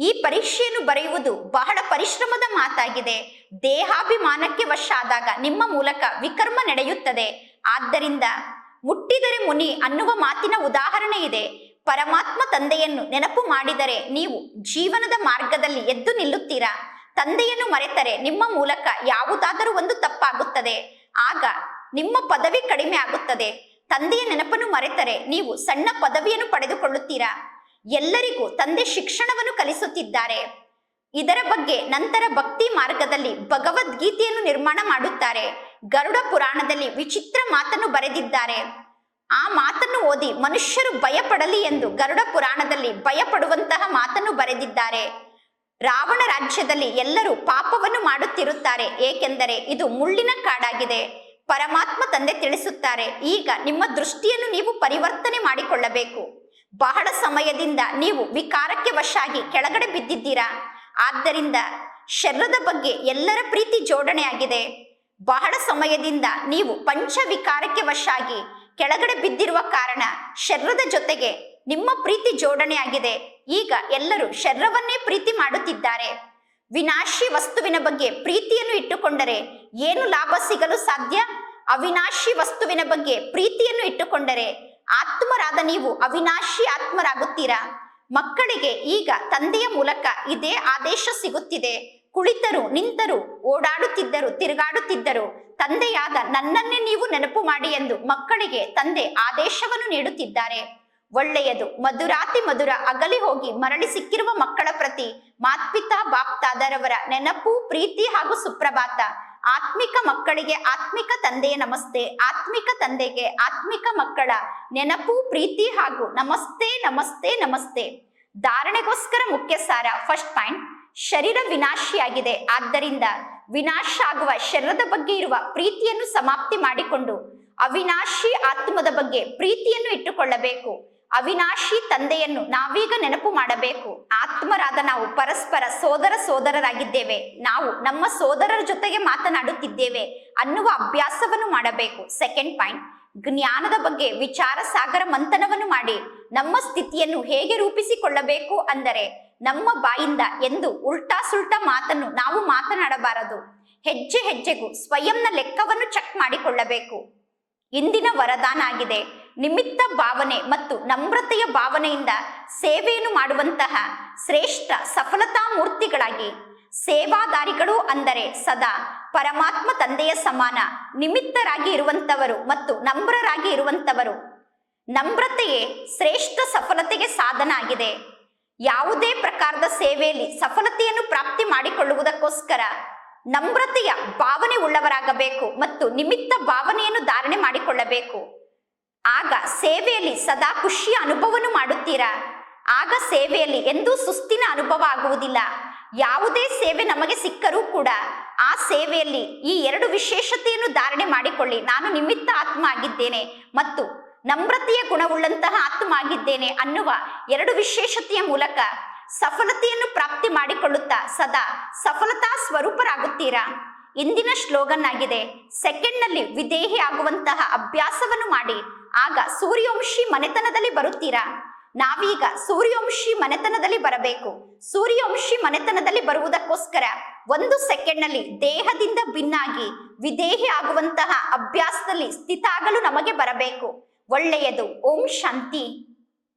ಈ ಪರೀಕ್ಷೆಯನ್ನು ಬರೆಯುವುದು ಬಹಳ ಪರಿಶ್ರಮದ ಮಾತಾಗಿದೆ. ದೇಹಾಭಿಮಾನಕ್ಕೆ ವಶ ಆದಾಗ ನಿಮ್ಮ ಮೂಲಕ ವಿಕರ್ಮ ನಡೆಯುತ್ತದೆ. ಆದ್ದರಿಂದ ಮುಟ್ಟಿದರೆ ಮುನಿ ಅನ್ನುವ ಮಾತಿನ ಉದಾಹರಣೆ ಇದೆ. ಪರಮಾತ್ಮ ತಂದೆಯನ್ನು ನೆನಪು ಮಾಡಿದರೆ ನೀವು ಜೀವನದ ಮಾರ್ಗದಲ್ಲಿ ಎದ್ದು ನಿಲ್ಲುತ್ತೀರಾ. ತಂದೆಯನ್ನು ಮರೆತರೆ ನಿಮ್ಮ ಮೂಲಕ ಯಾವುದಾದರೂ ಒಂದು ತಪ್ಪಾಗುತ್ತದೆ, ಆಗ ನಿಮ್ಮ ಪದವಿ ಕಡಿಮೆ ಆಗುತ್ತದೆ. ತಂದೆಯ ನೆನಪನ್ನು ಮರೆತರೆ ನೀವು ಸಣ್ಣ ಪದವಿಯನ್ನು ಪಡೆದುಕೊಳ್ಳುತ್ತೀರಾ. ಎಲ್ಲರಿಗೂ ತಂದೆ ಶಿಕ್ಷಣವನ್ನು ಕಲಿಸುತ್ತಿದ್ದಾರೆ. ಇದರ ಬಗ್ಗೆ ನಂತರ ಭಕ್ತಿ ಮಾರ್ಗದಲ್ಲಿ ಭಗವದ್ಗೀತೆಯನ್ನು ನಿರ್ಮಾಣ ಮಾಡುತ್ತಾರೆ. ಗರುಡ ಪುರಾಣದಲ್ಲಿ ವಿಚಿತ್ರ ಮಾತನ್ನು ಬರೆದಿದ್ದಾರೆ. ಆ ಮಾತನ್ನು ಓದಿ ಮನುಷ್ಯರು ಭಯಪಡಲಿ ಎಂದು ಗರುಡ ಪುರಾಣದಲ್ಲಿ ಭಯಪಡುವಂತಹ ಮಾತನ್ನು ಬರೆದಿದ್ದಾರೆ. ರಾವಣ ರಾಜ್ಯದಲ್ಲಿ ಎಲ್ಲರೂ ಪಾಪವನ್ನು ಮಾಡುತ್ತಿರುತ್ತಾರೆ, ಏಕೆಂದರೆ ಇದು ಮುಳ್ಳಿನ ಕಾಡಾಗಿದೆ. ಪರಮಾತ್ಮ ತಂದೆ ತಿಳಿಸುತ್ತಾರೆ, ಈಗ ನಿಮ್ಮ ದೃಷ್ಟಿಯನ್ನು ನೀವು ಪರಿವರ್ತನೆ ಮಾಡಿಕೊಳ್ಳಬೇಕು. ಬಹಳ ಸಮಯದಿಂದ ನೀವು ವಿಕಾರಕ್ಕೆ ವಶಾಗಿ ಕೆಳಗಡೆ ಬಿದ್ದಿದ್ದೀರಾ. ಆದ್ದರಿಂದ ಶರೀರದ ಬಗ್ಗೆ ಎಲ್ಲರ ಪ್ರೀತಿ ಜೋಡಣೆ ಆಗಿದೆ. ಬಹಳ ಸಮಯದಿಂದ ನೀವು ಪಂಚ ವಿಕಾರಕ್ಕೆ ವಶಾಗಿ ಕೆಳಗಡೆ ಬಿದ್ದಿರುವ ಕಾರಣ ಶರೀರದ ಜೊತೆಗೆ ನಿಮ್ಮ ಪ್ರೀತಿ ಜೋಡಣೆ ಆಗಿದೆ. ಈಗ ಎಲ್ಲರೂ ಶರೀರವನ್ನೇ ಪ್ರೀತಿ ಮಾಡುತ್ತಿದ್ದಾರೆ. ವಿನಾಶಿ ವಸ್ತುವಿನ ಬಗ್ಗೆ ಪ್ರೀತಿಯನ್ನು ಇಟ್ಟುಕೊಂಡರೆ ಏನು ಲಾಭ ಸಿಗಲು ಸಾಧ್ಯ? ಅವಿನಾಶಿ ವಸ್ತುವಿನ ಬಗ್ಗೆ ಪ್ರೀತಿಯನ್ನು ಇಟ್ಟುಕೊಂಡರೆ ಆತ್ಮರಾದ ನೀವು ಅವಿನಾಶಿ ಆತ್ಮರಾಗುತ್ತೀರಾ. ಮಕ್ಕಳಿಗೆ ಈಗ ತಂದೆಯ ಮೂಲಕ ಇದೇ ಆದೇಶ ಸಿಗುತ್ತಿದೆ. ಕುಳಿತರು, ನಿಂತರು, ಓಡಾಡುತ್ತಿದ್ದರು, ತಿರುಗಾಡುತ್ತಿದ್ದರು, ತಂದೆಯಾದ ನನ್ನನ್ನೇ ನೀವು ನೆನಪು ಮಾಡಿ ಎಂದು ಮಕ್ಕಳಿಗೆ ತಂದೆ ಆದೇಶವನ್ನು ನೀಡುತ್ತಿದ್ದಾರೆ. ಒಳ್ಳೆಯದು. ಮಧುರಾತಿ ಮಧುರ ಅಗಲಿ ಹೋಗಿ ಮರಳಿ ಸಿಕ್ಕಿರುವ ಮಕ್ಕಳ ಪ್ರತಿ ಮಾತ್ಪಿತಾ ಬಾಪ್ತಾದರವರ ನೆನಪು, ಪ್ರೀತಿ ಹಾಗೂ ಸುಪ್ರಭಾತ. ಆತ್ಮಿಕ ಮಕ್ಕಳಿಗೆ ಆತ್ಮಿಕ ತಂದೆಯ ನಮಸ್ತೆ, ಆತ್ಮಿಕ ತಂದೆಗೆ ಆತ್ಮಿಕ ಮಕ್ಕಳ ನೆನಪು, ಪ್ರೀತಿ ಹಾಗೂ ನಮಸ್ತೆ ನಮಸ್ತೆ ನಮಸ್ತೆ. ಧಾರಣೆಗೋಸ್ಕರ ಮುಖ್ಯ ಸಾರ. ಫಸ್ಟ್ ಪಾಯಿಂಟ್, ಶರೀರ ವಿನಾಶಿಯಾಗಿದೆ. ಆದ್ದರಿಂದ ವಿನಾಶ ಆಗುವ ಶರೀರದ ಬಗ್ಗೆ ಇರುವ ಪ್ರೀತಿಯನ್ನು ಸಮಾಪ್ತಿ ಮಾಡಿಕೊಂಡು ಅವಿನಾಶಿ ಆತ್ಮದ ಬಗ್ಗೆ ಪ್ರೀತಿಯನ್ನು ಇಟ್ಟುಕೊಳ್ಳಬೇಕು. ಅವಿನಾಶಿ ತಂದೆಯನ್ನು ನಾವೀಗ ನೆನಪು ಮಾಡಬೇಕು. ಆತ್ಮರಾದ ನಾವು ಪರಸ್ಪರ ಸೋದರರಾಗಿದ್ದೇವೆ, ನಾವು ನಮ್ಮ ಸೋದರರ ಜೊತೆಗೆ ಮಾತನಾಡುತ್ತಿದ್ದೇವೆ ಅನ್ನುವ ಅಭ್ಯಾಸವನ್ನು ಮಾಡಬೇಕು. ಸೆಕೆಂಡ್ ಪಾಯಿಂಟ್, ಜ್ಞಾನದ ಬಗ್ಗೆ ವಿಚಾರ ಸಾಗರ ಮಂಥನವನ್ನು ಮಾಡಿ ನಮ್ಮ ಸ್ಥಿತಿಯನ್ನು ಹೇಗೆ ರೂಪಿಸಿಕೊಳ್ಳಬೇಕು ಅಂದರೆ ನಮ್ಮ ಬಾಯಿಂದ ಎಂದು ಉಲ್ಟಾ ಸುಲ್ಟಾ ಮಾತನ್ನು ನಾವು ಮಾತನಾಡಬಾರದು. ಹೆಜ್ಜೆ ಹೆಜ್ಜೆಗೂ ಸ್ವಯಂನ ಲೆಕ್ಕವನ್ನು ಚೆಕ್ ಮಾಡಿಕೊಳ್ಳಬೇಕು. ಇಂದಿನ ವರದಾನ ಆಗಿದೆ, ನಿಮಿತ್ತ ಭಾವನೆ ಮತ್ತು ನಮ್ರತೆಯ ಭಾವನೆಯಿಂದ ಸೇವೆಯನ್ನು ಮಾಡುವಂತಹ ಶ್ರೇಷ್ಠ ಸಫಲತಾ ಮೂರ್ತಿಗಳಾಗಿ ಸೇವಾದಾರಿಗಳು ಅಂದರೆ ಸದಾ ಪರಮಾತ್ಮ ತಂದೆಯ ಸಮಾನ ನಿಮಿತ್ತರಾಗಿ ಇರುವಂತವರು ಮತ್ತು ನಮ್ರರಾಗಿ ಇರುವಂತವರು. ನಮ್ರತೆಯೇ ಶ್ರೇಷ್ಠ ಸಫಲತೆಗೆ ಸಾಧನ ಆಗಿದೆ. ಯಾವುದೇ ಪ್ರಕಾರದ ಸೇವೆಯಲ್ಲಿ ಸಫಲತೆಯನ್ನು ಪ್ರಾಪ್ತಿ ಮಾಡಿಕೊಳ್ಳುವುದಕ್ಕೋಸ್ಕರ ನಮ್ರತೆಯ ಭಾವನೆ ಉಳ್ಳವರಾಗಬೇಕು ಮತ್ತು ನಿಮಿತ್ತ ಭಾವನೆಯನ್ನು ಧಾರಣೆ ಮಾಡಿಕೊಳ್ಳಬೇಕು. ಆಗ ಸೇವೆಯಲ್ಲಿ ಸದಾ ಖುಷಿಯ ಅನುಭವವನ್ನು ಮಾಡುತ್ತೀರಾ. ಆಗ ಸೇವೆಯಲ್ಲಿ ಎಂದೂ ಸುಸ್ತಿನ ಅನುಭವ ಆಗುವುದಿಲ್ಲ. ಯಾವುದೇ ಸೇವೆ ನಮಗೆ ಸಿಕ್ಕರೂ ಕೂಡ ಆ ಸೇವೆಯಲ್ಲಿ ಈ ಎರಡು ವಿಶೇಷತೆಯನ್ನು ಧಾರಣೆ ಮಾಡಿಕೊಳ್ಳಿ. ನಾನು ನಿಮಿತ್ತ ಆತ್ಮ ಆಗಿದ್ದೇನೆ ಮತ್ತು ನಮ್ರತೆಯ ಗುಣವುಳ್ಳಂತಹ ಆತ್ಮ ಆಗಿದ್ದೇನೆ ಅನ್ನುವ ಎರಡು ವಿಶೇಷತೆಯ ಮೂಲಕ ಸಫಲತೆಯನ್ನು ಪ್ರಾಪ್ತಿ ಮಾಡಿಕೊಳ್ಳುತ್ತಾ ಸದಾ ಸಫಲತಾ ಸ್ವರೂಪರಾಗುತ್ತೀರಾ. ಇಂದಿನ ಸ್ಲೋಗನ್ ಆಗಿದೆ, ಸೆಕೆಂಡ್ನಲ್ಲಿ ವಿಧೇಹಿ ಆಗುವಂತಹ ಅಭ್ಯಾಸವನ್ನು ಮಾಡಿ, ಆಗ ಸೂರ್ಯವಂಶಿ ಮನೆತನದಲ್ಲಿ ಬರುತ್ತೀರಾ. ನಾವೀಗ ಸೂರ್ಯವಂಶಿ ಮನೆತನದಲ್ಲಿ ಬರಬೇಕು. ಸೂರ್ಯವಂಶಿ ಮನೆತನದಲ್ಲಿ ಬರುವುದಕ್ಕೋಸ್ಕರ 1 ಸೆಕೆಂಡ್ನಲ್ಲಿ ದೇಹದಿಂದ ಭಿನ್ನಾಗಿ ವಿಧೇಹಿ ಆಗುವಂತಹ ಅಭ್ಯಾಸದಲ್ಲಿ ಸ್ಥಿತಾಗಲು ನಮಗೆ ಬರಬೇಕು. ಒಳ್ಳೆಯದು. ಓಂ ಶಾಂತಿ.